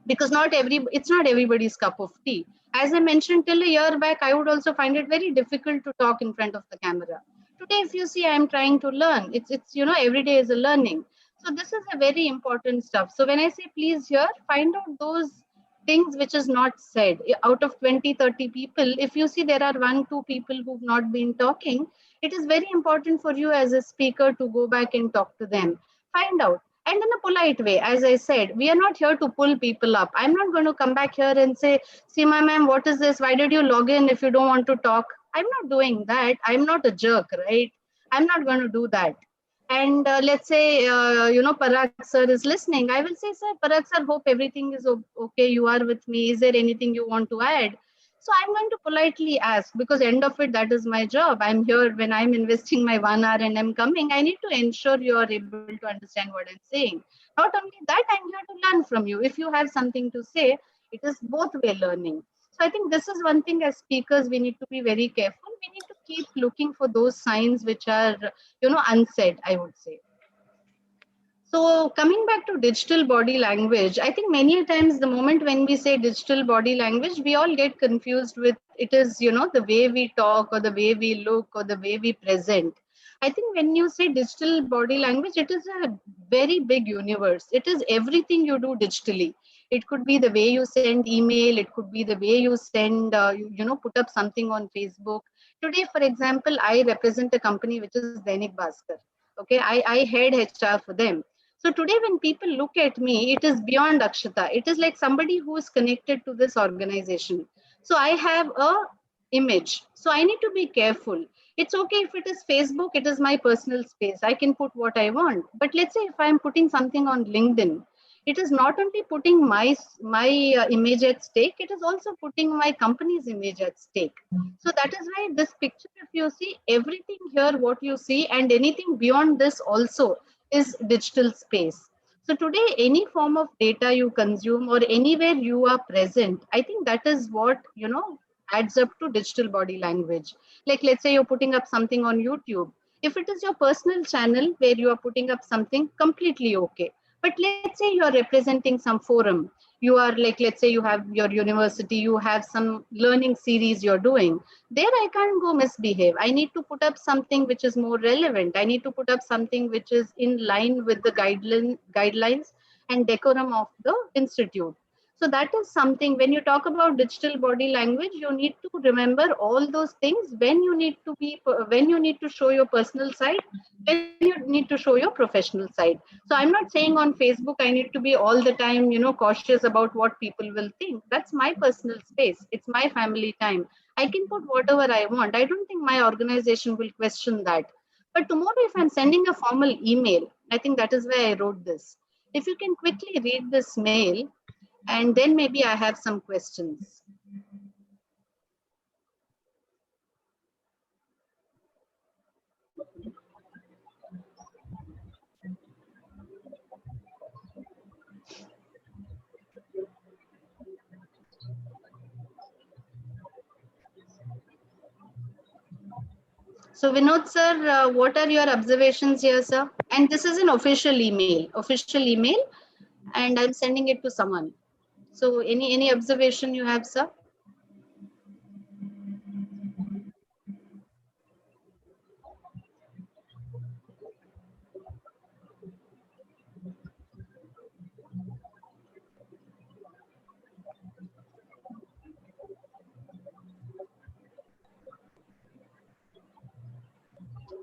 because it's not everybody's cup of tea. As I mentioned, till a year back, I would also find it very difficult to talk in front of the camera. Today, if you see, I am trying to learn. It's you know, every day is a learning. So this is a very important stuff. So when I say please here, find out those things which is not said. Out of 20-30 people, if you see there are 1-2 people who've not been talking, it is very important for you as a speaker to go back and talk to them. Find out. And in a polite way, as I said, we are not here to pull people up. I'm not going to come back here and say, Seema ma'am, what is this? Why did you log in if you don't want to talk? I'm not doing that. I'm not a jerk, right? I'm not going to do that. And let's say, you know, Parag sir is listening. I will say, sir, Parag sir, hope everything is okay. You are with me. Is there anything you want to add? So I'm going to politely ask, because end of it, that is my job. I'm here when I'm investing my 1 hour and I'm coming. I need to ensure you are able to understand what I'm saying. Not only that, I'm here to learn from you. If you have something to say, it is both way learning. So I think this is one thing as speakers we need to be very careful. We need to keep looking for those signs which are, unsaid, I would say. So coming back to digital body language, I think many times the moment when we say digital body language, we all get confused with it is, the way we talk or the way we look or the way we present. I think when you say digital body language, it is a very big universe. It is everything you do digitally. It could be the way you send email. It could be the way you send, put up something on Facebook. Today, for example, I represent a company which is Dainik Bhaskar. Okay, I head HR for them. So today when people look at me, it is beyond Akshata. It is like somebody who is connected to this organization. So I have a image. So I need to be careful. It's okay if it is Facebook, it is my personal space. I can put what I want. But let's say if I'm putting something on LinkedIn, it is not only putting my image at stake, it is also putting my company's image at stake. So that is why this picture, if you see, everything here, what you see, and anything beyond this also is digital space. So today, any form of data you consume or anywhere you are present, I think that is what, adds up to digital body language. Like, let's say you're putting up something on YouTube. If it is your personal channel where you are putting up something, completely okay. But let's say you are representing some forum. You are like, let's say you have your university, you have some learning series you're doing. There I can't go misbehave. I need to put up something which is more relevant. I need to put up something which is in line with the guidelines and decorum of the institute. So that is something, when you talk about digital body language, you need to remember all those things when you need to show your personal side, when you need to show your professional side. So I'm not saying on Facebook, I need to be all the time, cautious about what people will think. That's my personal space. It's my family time. I can put whatever I want. I don't think my organization will question that. But tomorrow, if I'm sending a formal email, I think that is why I wrote this. If you can quickly read this mail, and then maybe I have some questions. So Vinod sir, what are your observations here, sir? And this is an official email, and I'm sending it to someone. So any observation you have, sir?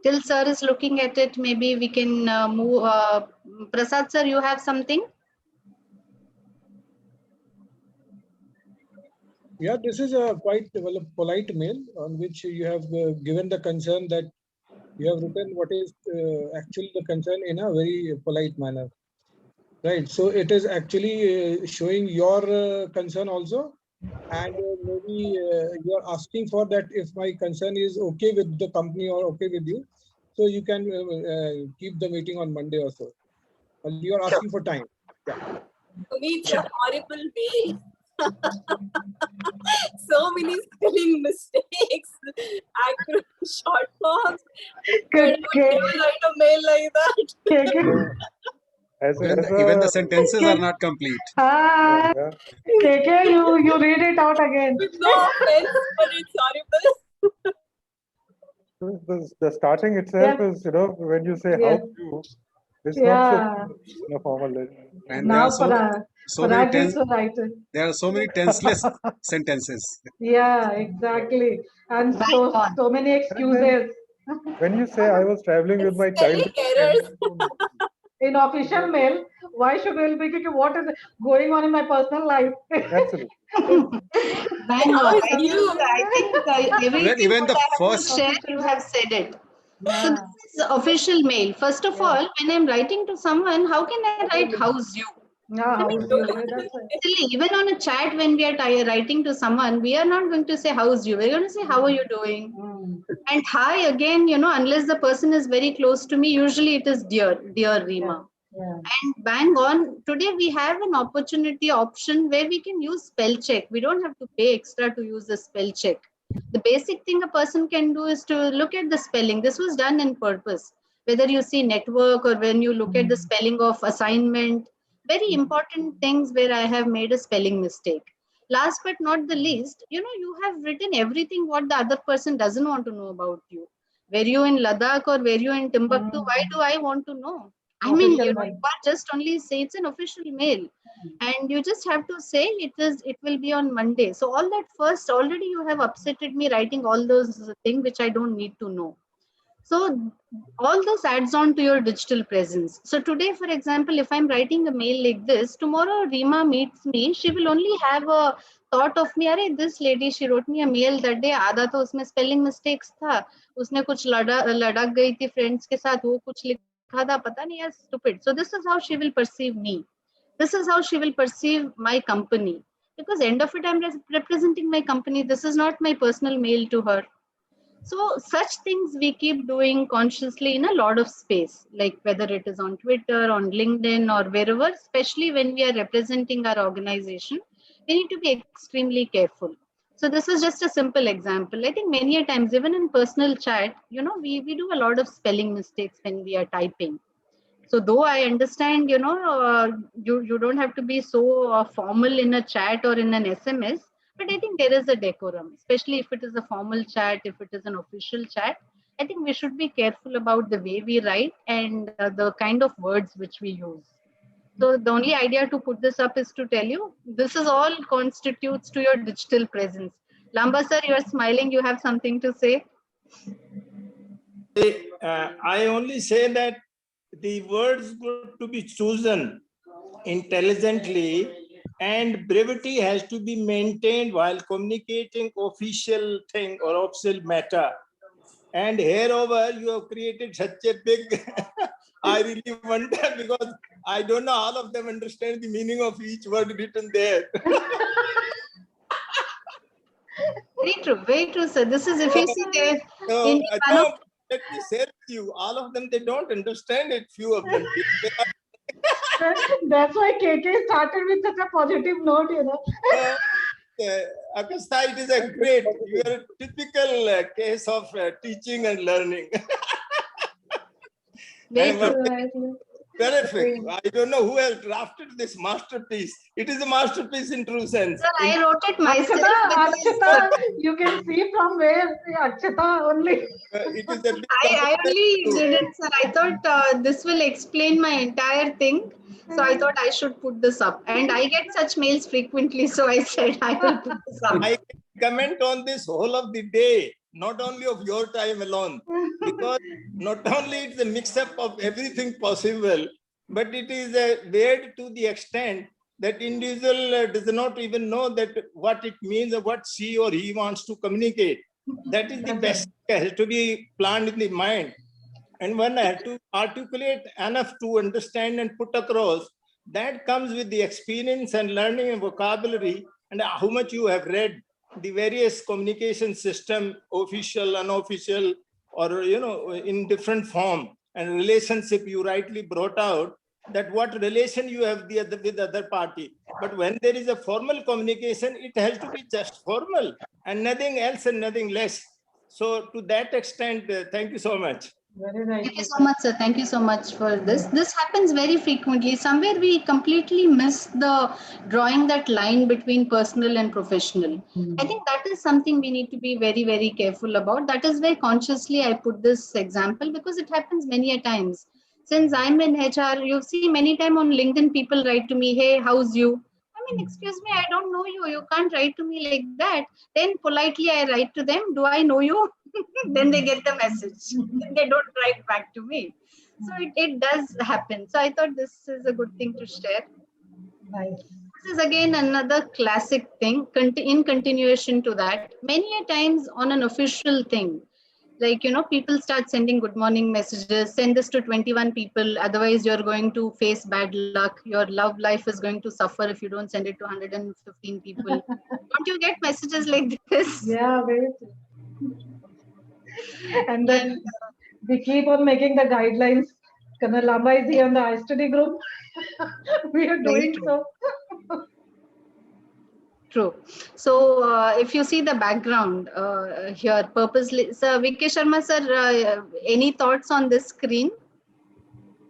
Till sir is looking at it, maybe we can move. Prasad sir, you have something? Yeah, this is a quite a polite mail on which you have given the concern that you have written what is actually the concern in a very polite manner. Right. So it is actually showing your concern also. And maybe you are asking for that if my concern is okay with the company or okay with you. So you can keep the meeting on Monday or so. You are asking for time. Yeah. To me, it's a horrible way. So many spelling mistakes, accurate short forms. I don't ever write a mail like that. Even the sentences are not complete. KK, you read it out again. With no offense, but it's horrible. The starting itself is, when you say how to you, it's not so in a formal letter. And Now there are so many tenseless sentences. Yeah, exactly. And so many excuses. When you say I was traveling with my child, in official mail, why should we be thinking what is going on in my personal life? Absolutely. Bang on. I think Even the first share, you have said it. So this is official mail. First of all, when I'm writing to someone, how can I write how's you? I mean, even on a chat, when we are writing to someone, we are not going to say how's you. We're going to say how are you doing? And hi again, unless the person is very close to me, usually it is dear Reema. Yeah. And bang on, today we have an option where we can use spell check. We don't have to pay extra to use the spell check. The basic thing a person can do is to look at the spelling. This was done in purpose. Whether you see network or when you look at the spelling of assignment, very important things where I have made a spelling mistake. Last but not the least, you have written everything what the other person doesn't want to know about you. Were you in Ladakh or were you in Timbuktu? Why do I want to know? I mean, Official you mail. can't just only say it's an official mail, and you just have to say it will be on Monday. So all that first, already you have upsetted me writing all those things which I don't need to know. So all this adds on to your digital presence. So today, for example, if I'm writing a mail like this, tomorrow Rima meets me, she will only have a thought of me, अरे this lady, she wrote me a mail that day, आधा तो उसमें spelling mistakes था, उसने कुछ लड़क गई थी friends के साथ, वो कुछ लिखा था, पता नहीं यार, stupid. So this is how she will perceive me. This is how she will perceive my company. Because end of it, I'm representing my company. This is not my personal mail to her. So such things we keep doing consciously in a lot of space, like whether it is on Twitter, on LinkedIn, or wherever, especially when we are representing our organization, we need to be extremely careful. So this is just a simple example. I think many a times, even in personal chat, we do a lot of spelling mistakes when we are typing. So though I understand, you don't have to be so formal in a chat or in an SMS, but I think there is a decorum, especially if it is a formal chat, if it is an official chat. I think we should be careful about the way we write and the kind of words which we use. So the only idea to put this up is to tell you, this is all constitutes to your digital presence. Lamba sir, you are smiling, you have something to say? I only say that the words got to be chosen intelligently, and brevity has to be maintained while communicating official thing or official matter. And hereover, you have created such a big, I really wonder, because I don't know all of them understand the meaning of each word written there. Very true, sir. This is, if you see there, So, in no, let me share with you, all of them, they don't understand it, few of them. That's why KK started with such a positive note, Agastha, it is a great, you are a typical case of teaching and learning. Terrific. I don't know who has drafted this masterpiece. It is a masterpiece in true sense. Sir, I wrote it myself. Akshata, you can see from where Akshata only. It is a I only did it, sir. I thought this will explain my entire thing. So I thought I should put this up. And I get such mails frequently. So I said I will put this up. I can comment on this whole of the day, not only of your time alone, because not only it's a mix-up of everything possible, but it is weird to the extent that individual does not even know that what it means or what she or he wants to communicate. That is the best, has to be planned in the mind. And one has to articulate enough to understand and put across. That comes with the experience and learning and vocabulary and how much you have read the various communication system, official, unofficial, or in different form, and relationship you rightly brought out, that what relation you have with the other party. But when there is a formal communication, it has to be just formal and nothing else and nothing less. So to that extent, thank you so much. Very nice. Thank you so much, sir. Thank you so much for this. This happens very frequently. Somewhere we completely miss the drawing that line between personal and professional. I think that is something we need to be very, very careful about. That is why consciously I put this example, because it happens many a times. Since I'm in HR, you see many times on LinkedIn, people write to me, hey, how's you? I mean, excuse me, I don't know you. You can't write to me like that. Then politely I write to them, do I know you? Then they get the message. Then they don't write back to me. So it does happen. So I thought this is a good thing to share. Nice. This is again another classic thing in continuation to that. Many a times on an official thing, like, people start sending good morning messages, send this to 21 people, otherwise you're going to face bad luck. Your love life is going to suffer if you don't send it to 115 people. Don't you get messages like this? Yeah, very true. And then we keep on making the guidelines Colonel Lamba is here in the ISTD group. We are doing true. so. True. So if you see the background here, purposely, sir, Vikesh Sharma, sir, any thoughts on this screen?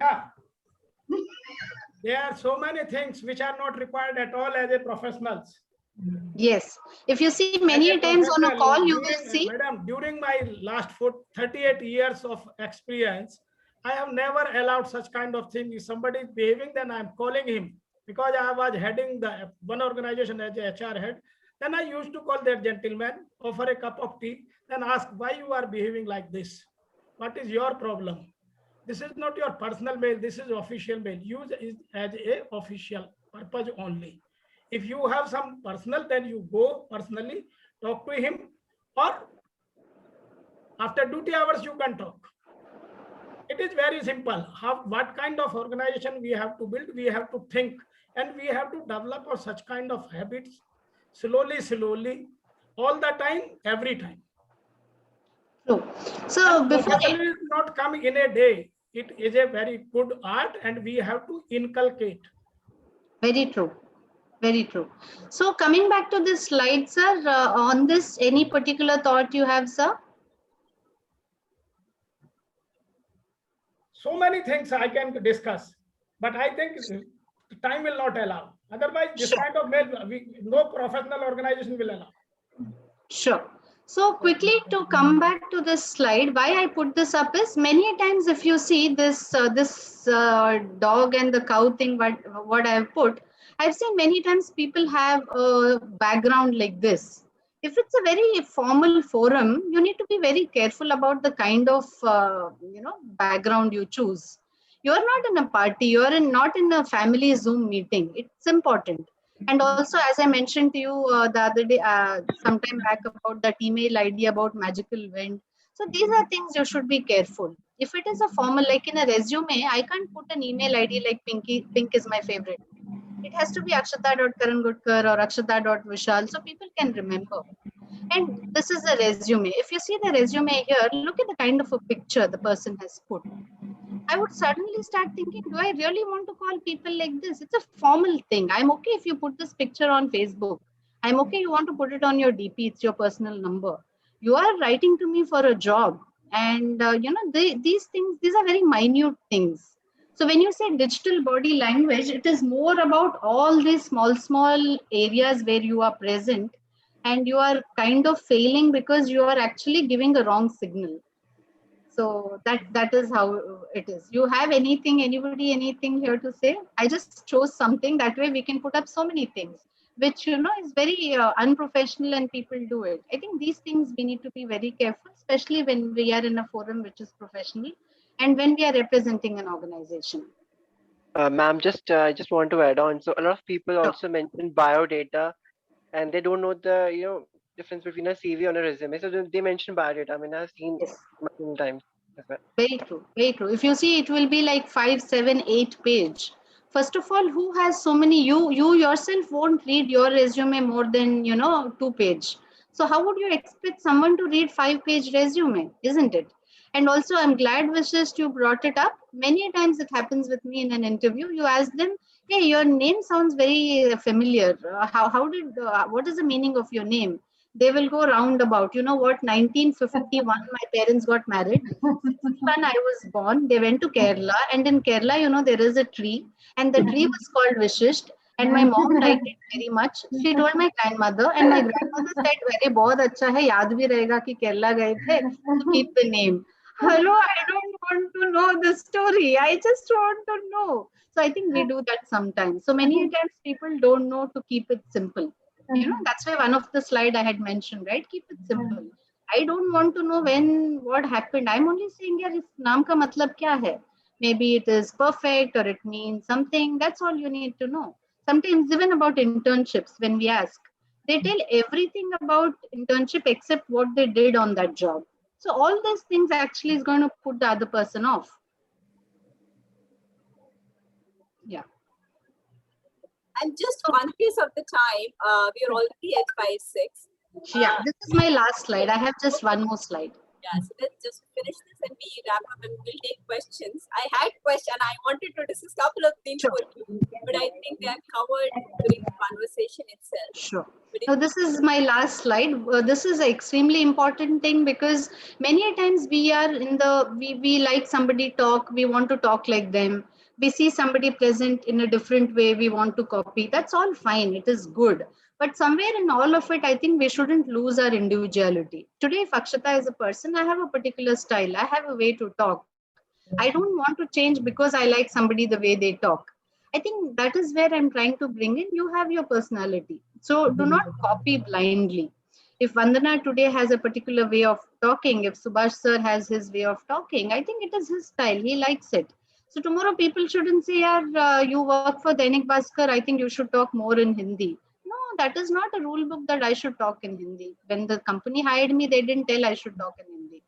Yeah. There are so many things which are not required at all as a professionals. Yes. If you see many As a times on a professional, call, you will during- see. Madam, during my last 38 years of experience, I have never allowed such kind of thing. If somebody is behaving, then I'm calling him, because I was heading the one organization as a HR head. Then I used to call that gentleman, offer a cup of tea, then ask why you are behaving like this. What is your problem? This is not your personal mail. This is official mail. Use it as a official purpose only. If you have some personal, then you go personally, talk to him, or after duty hours you can talk. It is very simple. What kind of organization we have to build, we have to think, and we have to develop such kind of habits slowly, all the time, every time. True. So before Professionalism is not coming in a day. It is a very good art, and we have to inculcate. Very true. Very true. So coming back to this slide, sir, on this, any particular thought you have, sir? So many things I can discuss, but I think time will not allow. Otherwise, this kind of mail, no professional organization will allow. Sure. So quickly to come back to this slide, why I put this up is many times if you see this dog and the cow thing, what I have put, I've seen many times people have a background like this. If it's a very formal forum, you need to be very careful about the kind of background you choose. You are not in a party, you are not in a family Zoom meeting. It's important. And also, as I mentioned to you the other day, sometime back, about that email ID about magical wind. So these are things you should be careful. If it is a formal, like in a resume, I can't put an email ID like Pink is my favorite. It has to be akshata.karangudkar or akshata.vishal, so people can remember. And this is a resume. If you see the resume here, look at the kind of a picture the person has put. I would suddenly start thinking, do I really want to call people like this? It's a formal thing. I'm okay if you put this picture on Facebook. I'm okay you want to put it on your DP. It's your personal number. You are writing to me for a job. And, these things, these are very minute things. So when you say digital body language, it is more about all these small areas where you are present and you are kind of failing because you are actually giving a wrong signal. So that is how it is. You have anything here to say? I just chose something, that way we can put up so many things, which is very unprofessional and people do it. I think these things we need to be very careful, especially when we are in a forum which is professional and when we are representing an organization. Ma'am, I just want to add on. So a lot of people also mention biodata, and they don't know the difference between a CV and a resume. So they mention biodata. I mean, I've seen many times. Very true. Very true. If you see, it will be like 5, 7, 8 page. First of all, who has so many? You yourself won't read your resume more than 2 page. So how would you expect someone to read 5-page resume, isn't it? And also, I'm glad, Vishist, you brought it up. Many times it happens with me in an interview. You ask them, hey, your name sounds very familiar. What is the meaning of your name? They will go roundabout. You know what? 1951, my parents got married. 61, I was born. They went to Kerala. And in Kerala, there is a tree. And the tree was called Vishisht. And my mom liked it very much. She told my grandmother. And my grandmother said, very bahut acha hai, yaad bhi rahega ki Kerala gaye the, to keep the name. Hello, I don't want to know the story. I just want to know. So I think we do that sometimes. So many times people don't know to keep it simple. That's why one of the slide I had mentioned, right? Keep it simple. I don't want to know what happened. I'm only saying, yaar, is naam ka matlab kya hai? Maybe it is perfect or it means something. That's all you need to know. Sometimes even about internships, when we ask, they tell everything about internship except what they did on that job. So all these things actually is going to put the other person off. Yeah. And just one piece of the time, we are already at 5:06. Yeah, this is my last slide. I have just one more slide. Yeah, so let's just finish this and we wrap up and we'll take questions. I had questions. I wanted to discuss a couple of things Sure. with you, but I think they are covered during the conversation itself. Sure. But Now, this is my last slide. This is an extremely important thing because many a times we are in the, we like somebody talk, we want to talk like them. We see somebody present in a different way, we want to copy. That's all fine. It is good. But somewhere in all of it, I think we shouldn't lose our individuality. Today, if Akshata is a person, I have a particular style. I have a way to talk. I don't want to change because I like somebody the way they talk. I think that is where I'm trying to bring in. You have your personality. So do not copy blindly. If Vandana today has a particular way of talking, if Subhash sir has his way of talking, I think it is his style. He likes it. So tomorrow people shouldn't say, "Yaar, you work for Dainik Bhaskar, I think you should talk more in Hindi." No, that is not a rule book that I should talk in Hindi. When the company hired me, they didn't tell I should talk in Hindi.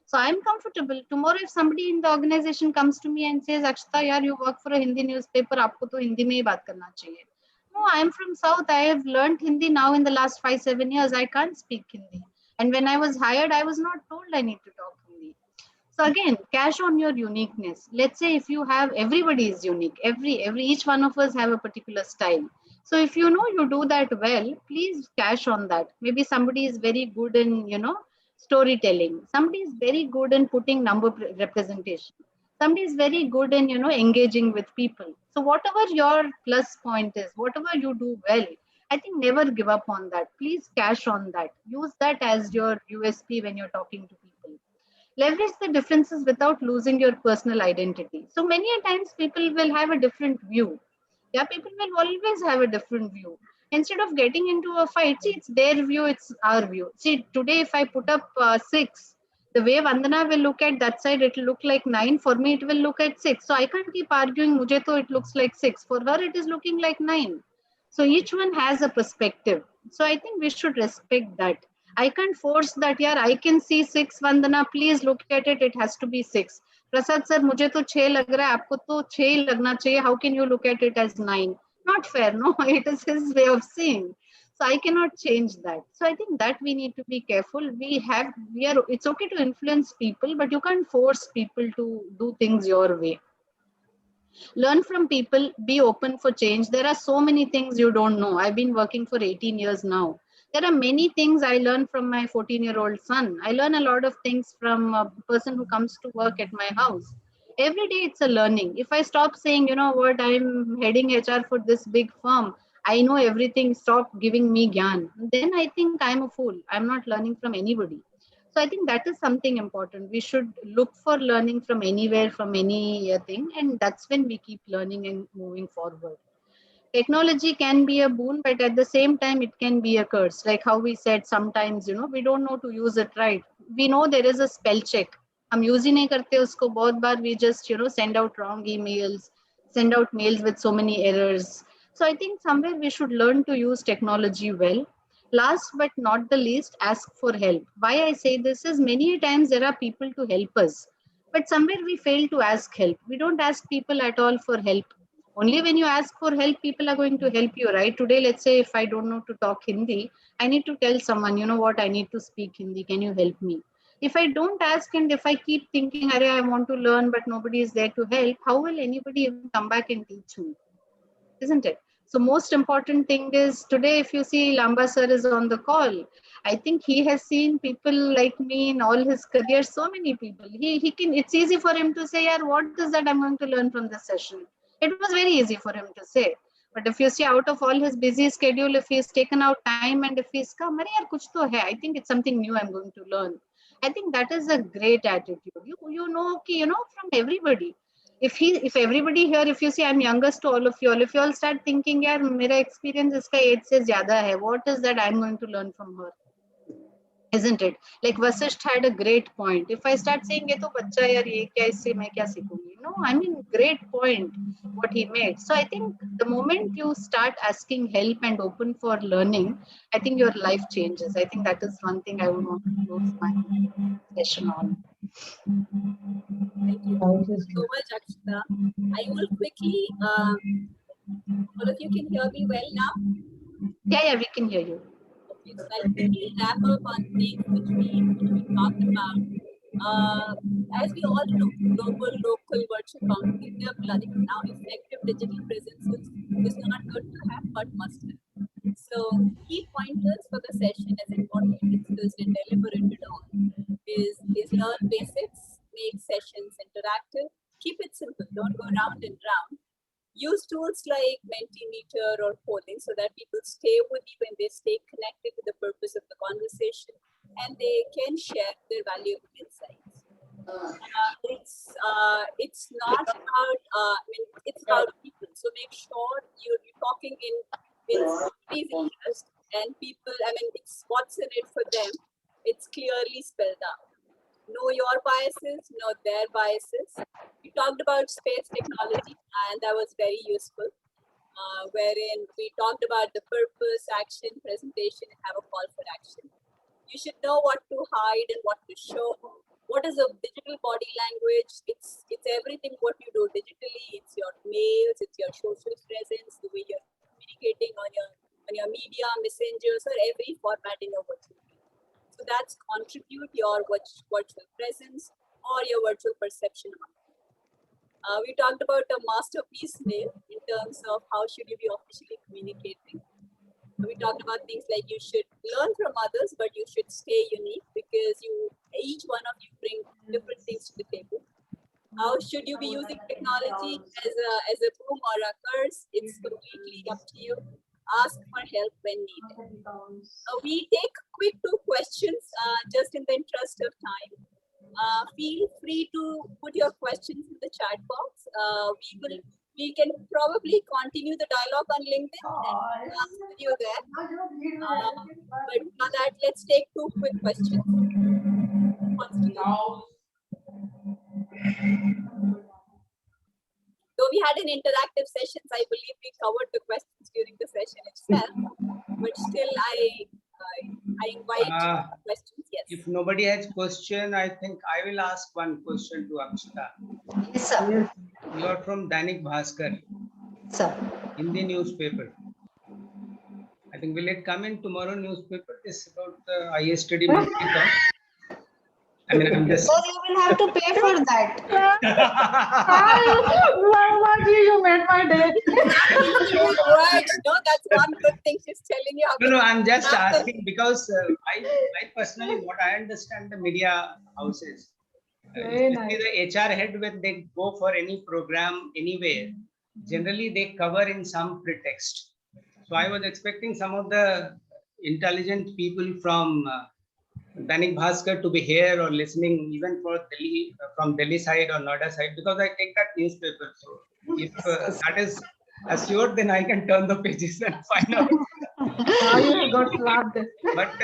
So I'm comfortable. Tomorrow, if somebody in the organization comes to me and says, "Akshata, yaar, you work for a Hindi newspaper, aapko to Hindi mein hi baat karna chahiye." No, I'm from South. I have learned Hindi now in the last 5-7 years. I can't speak Hindi. And when I was hired, I was not told I need to talk Hindi. So again, cash on your uniqueness. Let's say if you have, everybody is unique. Each one of us have a particular style. So if you know you do that well, please cash on that. Maybe somebody is very good in, storytelling. Somebody is very good in putting number representation. Somebody is very good in, engaging with people. So whatever your plus point is, whatever you do well, I think never give up on that. Please cash on that. Use that as your USP when you're talking to people. Leverage the differences without losing your personal identity. So many a times people will have a different view. Yeah, people will always have a different view. Instead of getting into a fight, see, it's their view, it's our view. See, today if I put up 6, the way Vandana will look at that side, it will look like 9. For me, it will look at 6. So I can't keep arguing, mujhe to it looks like 6. For her, it is looking like 9. So each one has a perspective. So I think we should respect that. I can't force that, yeah, I can see 6, Vandana, please look at it, it has to be 6. Prasad sir, मुझे तो 6 लग रहा है, आपको तो 6 ही लगना चाहिए. How can you look at it as 9? Not fair, no. It is his way of seeing. So I cannot change that. So I think that we need to be careful. It's okay to influence people, but you can't force people to do things your way. Learn from people, be open for change. There are so many things you don't know. I've been working for 18 years now. There are many things I learned from my 14-year-old son. I learn a lot of things from a person who comes to work at my house. Every day it's a learning. If I stop saying, you know what, I'm heading HR for this big firm, I know everything, stop giving me gyan, then I think I'm a fool. I'm not learning from anybody. So I think that is something important. We should look for learning from anywhere, from any thing, and that's when we keep learning and moving forward. Technology can be a boon, but at the same time, it can be a curse. Like how we said, sometimes, we don't know to use it right. We know there is a spell check. हम use ही नहीं करते उसको बहुत बार. We just, send out wrong emails, send out mails with so many errors. So I think somewhere we should learn to use technology well. Last but not the least, ask for help. Why I say this is many times there are people to help us, but somewhere we fail to ask help. We don't ask people at all for help. Only when you ask for help, people are going to help you, right? Today, let's say if I don't know to talk Hindi, I need to tell someone, you know what, I need to speak Hindi. Can you help me? If I don't ask and if I keep thinking, I want to learn, but nobody is there to help, how will anybody even come back and teach me? Isn't it? So most important thing is today, if you see Lamba sir is on the call, I think he has seen people like me in all his career, so many people. He can, it's easy for him to say, yeah, what is that I'm going to learn from this session? It was very easy for him to say. But if you see out of all his busy schedule, if he's taken out time and if he's come, yaar, kuch to hai. I think it's something new I'm going to learn. I think that is a great attitude. You know, from everybody. If everybody here, if you see, I'm youngest to all of you all, if you all start thinking, yaar, mera experience iska age se zyada hai, what is that I'm going to learn from her? Isn't it? Like Vasisht had a great point. If I start saying, ye to bachcha yaar, ye kya, isse main kya sekhungi? No, I mean, great point what he made. So I think the moment you start asking help and open for learning, I think your life changes. I think that is one thing I would want to close my session on. Thank you so much, Akshita. I will quickly, all of you can hear me well now? Yeah, we can hear you. Okay, so I'll quickly wrap up on things which we talked about. As we all know, global, local, virtual boundaries, they are blurring. Now, effective digital presence is not good to have, but must have. So, key pointers for the session, as it what we discussed and deliberated on, is learn basics, make sessions interactive, keep it simple, don't go round and round. Use tools like Mentimeter or polling so that people stay with you and they stay connected to the purpose of the conversation and they can share their valuable insights. It's not about it's about people. So make sure you're talking in somebody's interest and people. It's what's in it for them. It's clearly spelled out. Know your biases, know their biases. We talked about space technology, and that was very useful. Wherein we talked about the purpose, action, presentation, and have a call for action. You should know what to hide and what to show. What is a digital body language? It's everything what you do digitally. It's your mails, it's your social presence, the way you're communicating on your media, messengers, or every formatting of what you do. So that's contribute your virtual presence or your virtual perception. We talked about a masterpiece mail in terms of how should you be officially communicating. We talked about things like you should learn from others, but you should stay unique because each one of you bring different things to the table. How should you be using technology as a boom or a curse? It's completely up to you. Ask for help when needed. We take quick 2 questions just in the interest of time. Feel free to put your questions in the chat box. We can probably continue the dialogue on LinkedIn and answer you there. But for that, let's take 2 quick questions. Though we had an interactive sessions, I believe we covered the questions during the session itself. But still, I invite questions. Yes. If nobody has question, I think I will ask one question to Akshita. Yes, sir. You are from Dainik Bhaskar, Sir. Hindi newspaper. I think will it come in tomorrow newspaper? This about the ISTD monthly talk. I'm just. So you will have to pay for that. You made my day. Right. No, that's one good thing she's telling you. No, I'm just asking because I personally, what I understand the media houses, especially the HR head, when they go for any program anywhere, generally they cover in some pretext. So I was expecting some of the intelligent people from Dainik Bhaskar to be here or listening, even for Delhi, from Delhi side or Noida side, because I take that newspaper. So if that is assured, then I can turn the pages and find out. You got slapped. But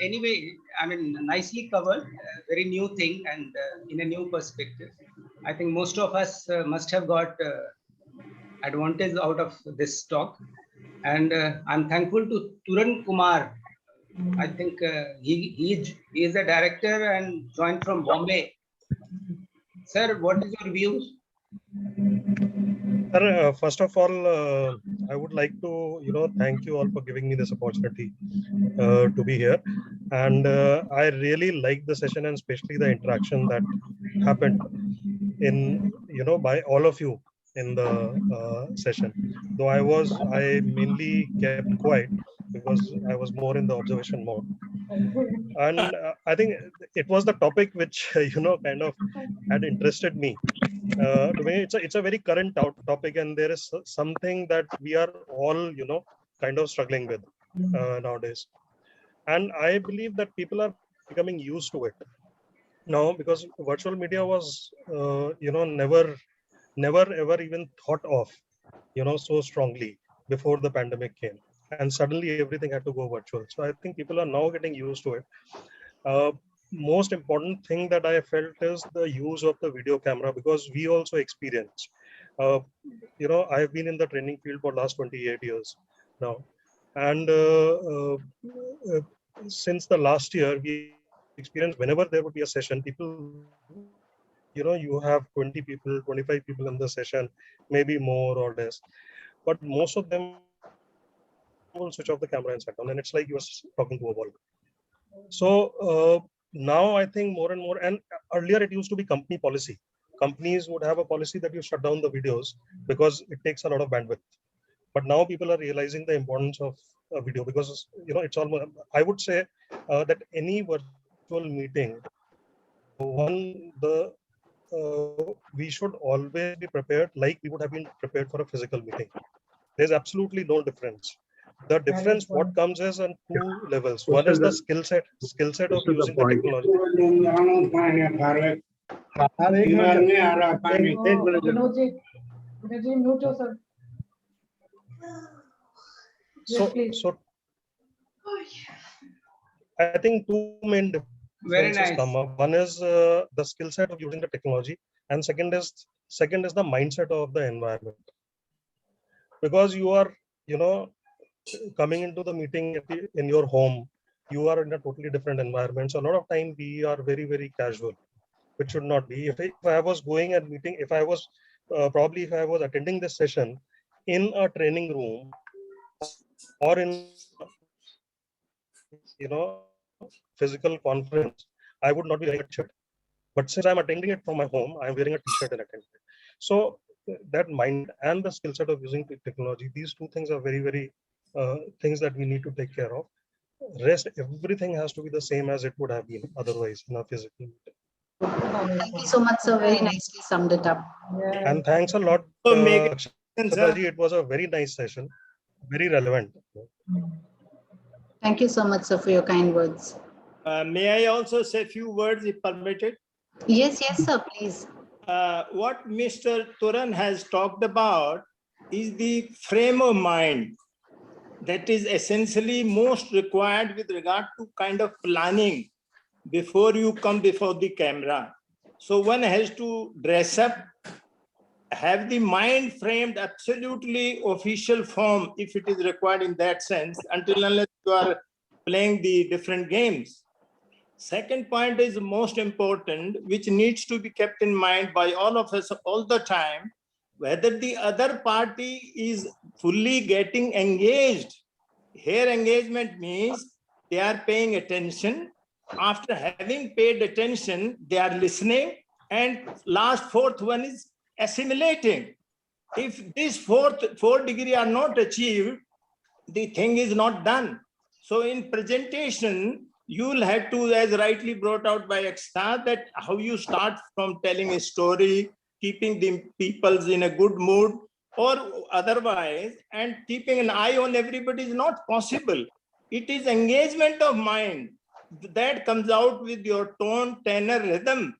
anyway, nicely covered, very new thing and in a new perspective. I think most of us must have got advantage out of this talk. And I'm thankful to Turan Kumar. I think he is a director and joined from Bombay. Sir, what is your views? Sir, first of all, I would like to, thank you all for giving me this opportunity to be here. And I really like the session and especially the interaction that happened by all of you in the session. Though I mainly kept quiet because I was more in the observation mode. And I think it was the topic which, kind of had interested me. To me, it's a very current topic, and there is something that we are all, kind of struggling with nowadays. And I believe that people are becoming used to it now because virtual media was, never ever even thought of, so strongly before the pandemic came. And suddenly everything had to go virtual. So I think people are now getting used to it. Most important thing that I felt is the use of the video camera, because we also experienced, I've been in the training field for the last 28 years now. And since the last year, we experienced whenever there would be a session, people, you have 20 people, 25 people in the session, maybe more or less. But most of them will switch off the camera and sit down, and it's like you're talking to a wall. So now I think more and more, and earlier it used to be company policy. Companies would have a policy that you shut down the videos because it takes a lot of bandwidth. But now people are realizing the importance of a video because, you know, it's almost, I would say that any virtual meeting, we should always be prepared like we would have been prepared for a physical meeting. There's absolutely no difference. The difference, what comes is on two levels. One is the skill set of using the technology. Mute yourself. Yes, please. So I think two main Very differences nice. come up. One is the skill set of using the technology, and second is the mindset of the environment. Because you are, you know, coming into the meeting in your home, you are in a totally different environment. So a lot of time we are very, very casual, which should not be. If I was going and meeting, if I was attending this session in a training room or in, you know, physical conference, I would not be wearing a t-shirt. But since I'm attending it from my home, I'm wearing a t-shirt and attending it. So that mind and the skill set of using technology, these two things are very, very things that we need to take care of. Rest, everything has to be the same as it would have been otherwise in a physical meeting. Thank you so much, sir. Very nicely summed it up. And thanks a lot. It was a very nice session, very relevant. Thank you so much, sir, for your kind words. May I also say a few words if permitted? Yes, sir, please. What Mr. Turan has talked about is the frame of mind that is essentially most required with regard to kind of planning before you come before the camera. So one has to dress up, have the mind framed absolutely official form if it is required in that sense, until unless you are playing the different games. Second point is most important, which needs to be kept in mind by all of us all the time, whether the other party is fully getting engaged. Here engagement means they are paying attention. After having paid attention, they are listening. And last fourth one is assimilating. If this four degree are not achieved, the thing is not done. So in presentation, you will have to, as rightly brought out by Ekta, that how you start from telling a story, keeping the peoples in a good mood or otherwise, and keeping an eye on everybody is not possible. It is engagement of mind that comes out with your tone, tenor, rhythm,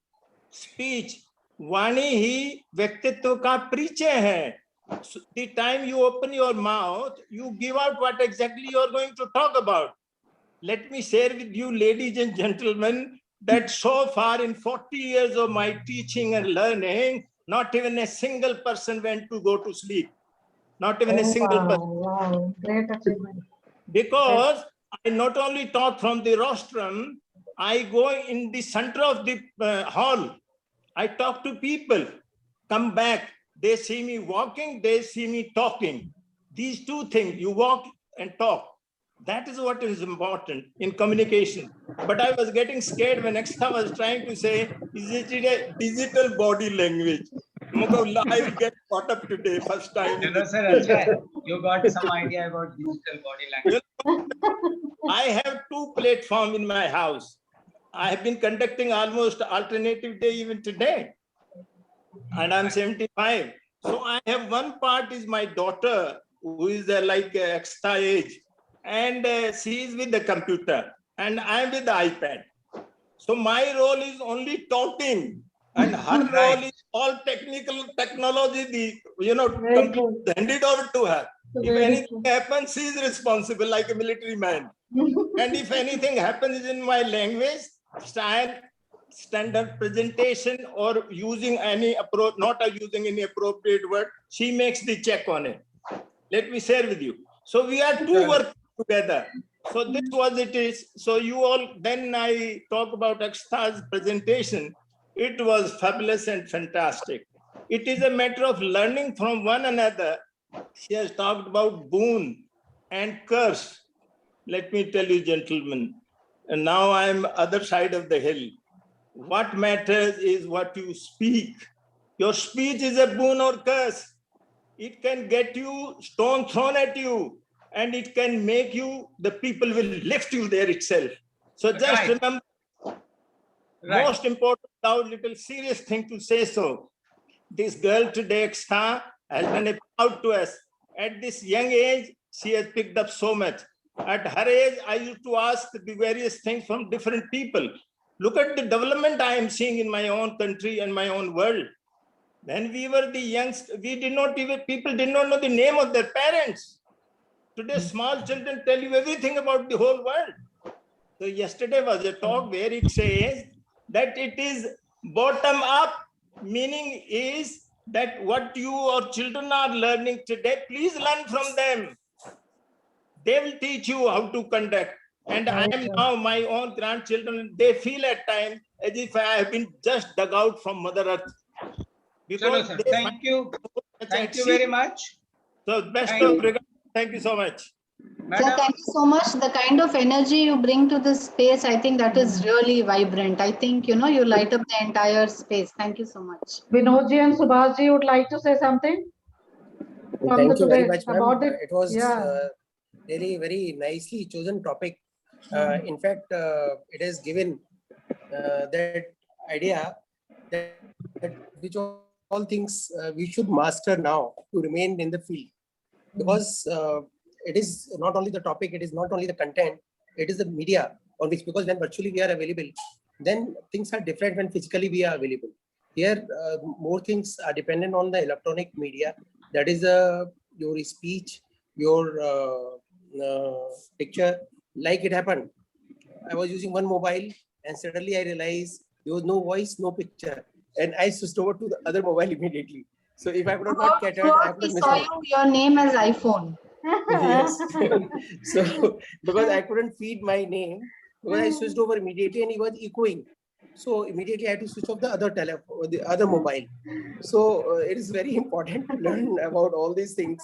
speech. Vani hi vyaktitva ka परिचय hai. So the time you open your mouth, you give out what exactly you are going to talk about. Let me share with you, ladies and gentlemen, that so far in 40 years of my teaching and learning, not even a single person went to go to sleep. Not even a single person. Wow, great achievement. Because I not only talk from the rostrum, I go in the center of the hall. I talk to people, come back. They see me walking, they see me talking. These two things, you walk and talk. That is what is important in communication. But I was getting scared when Ekta was trying to say, is it a digital body language? I will get caught up today, first time. Hello, sir. You got some idea about digital body language. I have two platforms in my house. I have been conducting almost alternative day even today. And I'm 75. So I have one part is my daughter, who is like extra age. And she is with the computer. And I'm with the iPad. So my role is only talking. And her role is all technical technology, handed over to her. If anything happens, she is responsible like a military man. And if anything happens in my language, style, standard presentation, or using any not using any appropriate word, she makes the check on it. Let me share with you. So we are two working together. So this was it is. So you all, then I talk about Ekta's presentation. It was fabulous and fantastic. It is a matter of learning from one another. She has talked about boon and curse. Let me tell you, gentlemen, and now I'm other side of the hill. What matters is what you speak. Your speech is a boon or curse. It can get you stone thrown at you, and it can make you, the people will lift you there itself. So just Right. remember, Right. most important, now little serious thing to say so. This girl today, Eksta, has been a proud to us. At this young age, she has picked up so much. At her age, I used to ask the various things from different people. Look at the development I am seeing in my own country and my own world. When we were the youngsters, we did not even, people did not know the name of their parents. Today, small children tell you everything about the whole world. So yesterday was a talk where it says that it is bottom up, meaning is that what you or children are learning today, please learn from them. They will teach you how to conduct. And I am now my own grandchildren, they feel at times as if I have been just dug out from Mother Earth. Chalo, sir. they Thank find you. such Thank at you sea. very much. So best Thank of you. regards. Thank you so much. Sir, Madam, thank you so much. The kind of energy you bring to this space, I think that is really vibrant. I think, you light up the entire space. Thank you so much. Vinodji and Subhashji would like to say something from Thank you very today much, ma'am. about it. It was Yeah. really very nicely chosen topic. In fact, it has given that idea that which all things we should master now to remain in the field, because it is not only the topic, it is not only the content, it is the media on which, because when virtually we are available, then things are different when physically we are available. Here, more things are dependent on the electronic media. That is your speech, your picture. Like it happened, I was using one mobile and suddenly I realized there was no voice, no picture, and I switched over to the other mobile immediately. So if I would have not catered, I Throughout would we have missed saw out. your name as iPhone. Yes. So because I couldn't feed my name, because I switched over immediately and he was echoing. So immediately I had to switch off the other telephone, the other mobile. So it is very important to learn about all these things.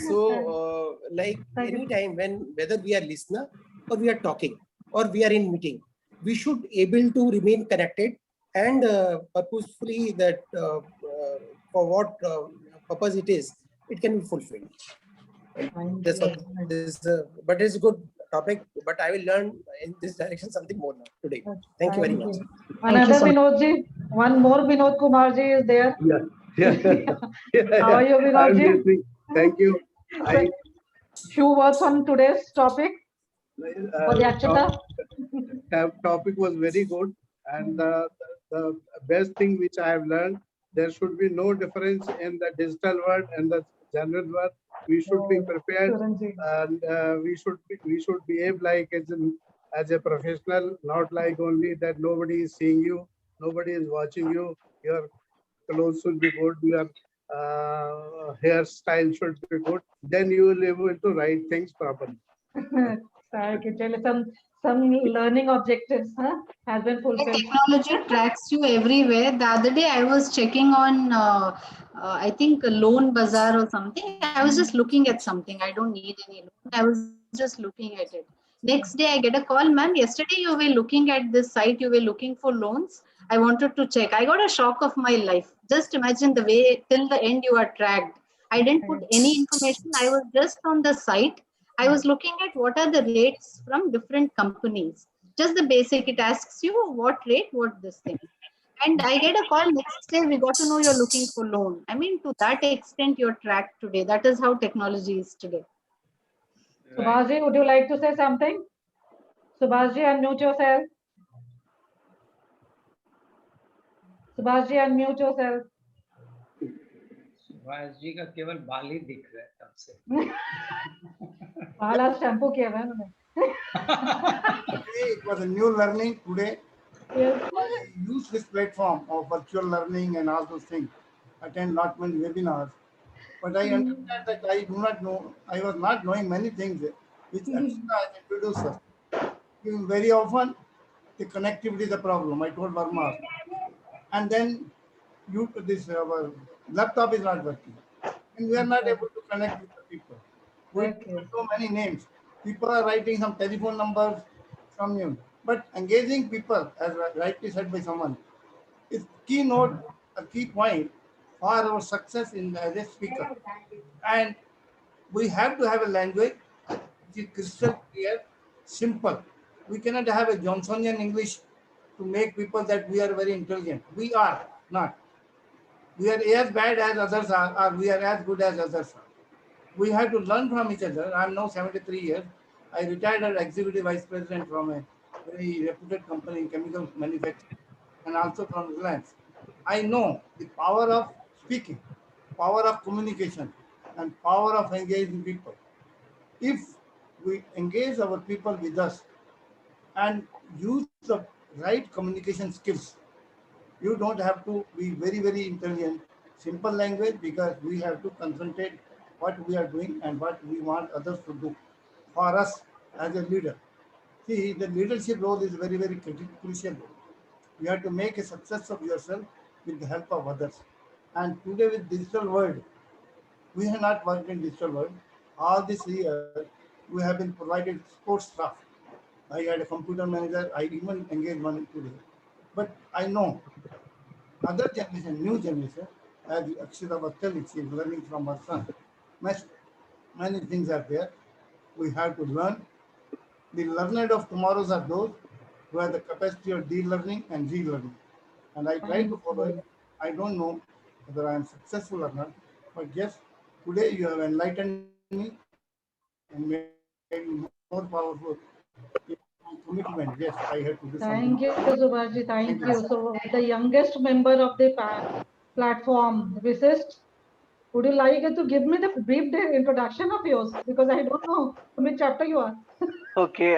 So like anytime whether we are listener or we are talking or we are in meeting, we should able to remain connected and purposefully that for what purpose it is, it can be fulfilled. That's what this, but it's a good topic. But I will learn in this direction something more now today. Thank you very much. Another Vinodji, one more Vinod Kumarji is there. How are you, Vinodji? Thank you. Few words on today's topic for the Akshata. Topic was very good, and the best thing which I have learned, there should be no difference in the digital world and the general world. We should be prepared, and we should behave like as a professional, not like only that nobody is seeing you, nobody is watching you. Your clothes should be good, your hairstyle should be good. Then you will be able to write things properly. Some learning objectives has been fulfilled. Technology tracks you everywhere. The other day I was checking on, I think a loan bazaar or something. I was just looking at something. I don't need any loan. I was just looking at it. Next day I get a call, ma'am, yesterday you were looking at this site, you were looking for loans. I wanted to check. I got a shock of my life. Just imagine the way till the end you are tracked. I didn't put any information. I was just on the site. I was looking at what are the rates from different companies. Just the basic, it asks you what rate, what this thing. And I get a call next day, we got to know you're looking for loan. I mean, to that extent, you're tracked today. That is how technology is today. Subhashji, would you like to say something? Subhashji, unmute yourself. Subhashji, unmute yourself. Subhash ji का केवल बाल ही दिख रहा है तब से। बाल shampoo किया है उन्होंने। It was a new learning today. Yes. I use this platform of virtual learning and all those things. Attend not many webinars, but I understand that I do not know. I was not knowing many things which Akshata has introduced us. Very often, the connectivity is the problem. I told Verma, and then our laptop is not working, and we are not able to connect with the people. We have so many names. People are writing some telephone numbers from you. But engaging people, as rightly said by someone, is keynote, a key point for our success in as a speaker. And we have to have a language which is crystal clear, simple. We cannot have a Johnsonian English to make people that we are very intelligent. We are not. We are as bad as others are, or we are as good as others are. We have to learn from each other. I'm now 73 years. I retired as executive vice president from a very reputed company in chemical manufacturing and also from Reliance. I know the power of speaking, power of communication, and power of engaging people. If we engage our people with us and use the right communication skills, you don't have to be very, very intelligent. Simple language, because we have to concentrate what we are doing and what we want others to do for us as a leader. See, the leadership role is very, very crucial role. You have to make a success of yourself with the help of others. And today with digital world, we have not worked in digital world. All this year, we have been provided sports staff. I had a computer manager. I even engaged one today. But I know other generation, new generation, as Akshita was telling, she is learning from her son. Many things are there. We have to learn. The learners of tomorrow are those who have the capacity of de-learning and relearning. And I try to follow it. I don't know whether I am successful or not, but yes, today you have enlightened me and made me more powerful. Commitment, yes, I have to do something. Thank you, Subhashji. Thank you. So, the youngest member of the platform, Visist, would you like to give me the brief introduction of yours? Because I don't know which chapter you are. Okay,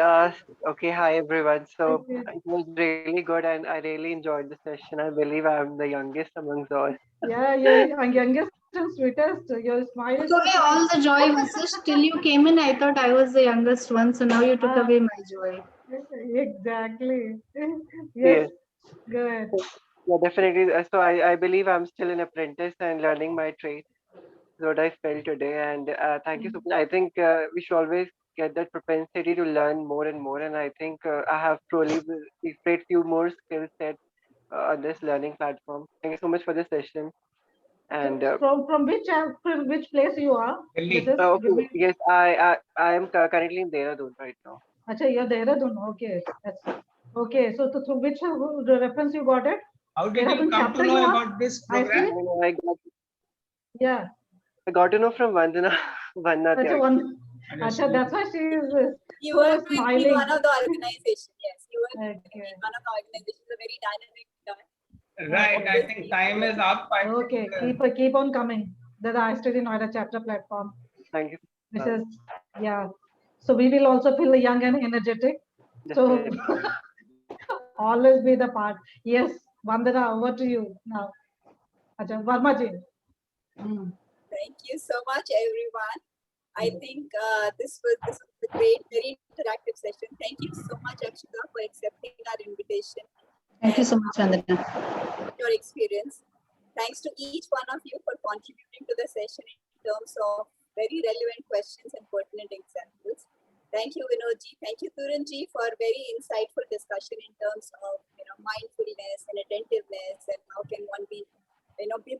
okay, hi everyone. So it was really good and I really enjoyed the session. I believe I'm the youngest amongst all. Yeah, you're youngest and sweetest. Your smile is Took away all the joy, Vasisht. Till you came in, I thought I was the youngest one. So now you took away my joy. Exactly. Yes. Yes. Go ahead. Yeah, definitely. So I believe I'm still an apprentice and learning my trade. That's what I felt today. And thank you so much. I think we should always get that propensity to learn more and more. And I think I have truly displayed few more skill sets on this learning platform. Thank you so much for this session. And From which place you are? okay, yes, I am currently in Dehradun right now. Acha, you're Dehradun. Okay. Okay. So through which reference you got it? How did you come to know about this program? Yeah. I got to know from Vandana. Acha, that's why she is You were so smiling. in one of the organizations. Yes, you were in one of the organizations. A very dynamic guy. Right. I think time is up. Okay. Keep on coming. The ISTD Noida chapter platform. Thank you. This is, yeah. So we will also feel young and energetic. So always be the part. Yes, Vandana, over to you now. Acha, Varma ji. Thank you so much, everyone. I think this was a great, very interactive session. Thank you so much, Akshita, for accepting our invitation. Thank you so much, Vandana. Your experience. Thanks to each one of you for contributing to the session in terms of very relevant questions and pertinent examples. Thank you, Vinodji. Thank you, Turanji, for very insightful discussion in terms of mindfulness and attentiveness and how can one be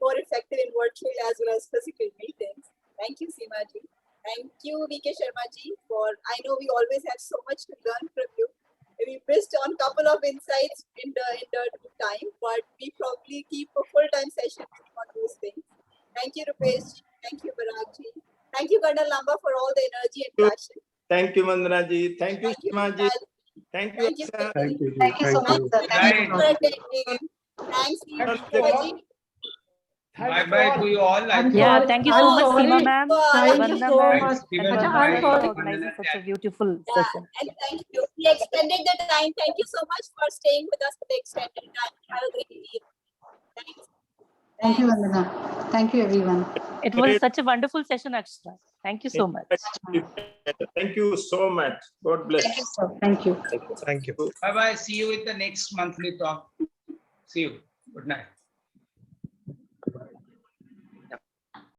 more effective in virtual as well as physical meetings. Thank you, Seemaji. Thank you, VK Sharmaji, for I know we always have so much to learn from you. We missed on a couple of insights in the time, but we probably keep a full-time session on those things. Thank you, Rupesh. Thank you, Paragji. Thank you, Colonel Lamba, for all the energy and passion. Thank you, Mandana-ji. Thank you, Seemaji. Thank you. Thank you. Thank you so much, sir. Thank you for attending. Thanks, Seemaji. Bye-bye to you all. Yeah, thank you so much, Seema ma'am. Thank you so much. And Acha, Vandana I'm for sorry. organizing such a beautiful session. And thank you. We extended the time. Thank you so much for staying with us for the extended time. Have a great evening. Thanks. Thank you, Vandana. Thank you, everyone. It was such a wonderful session, Akshita. Thank you so much. Thank you so much. God bless. Thank you, sir. Thank you. Thank you. Bye-bye. See you with the next monthly talk. See you. Good night.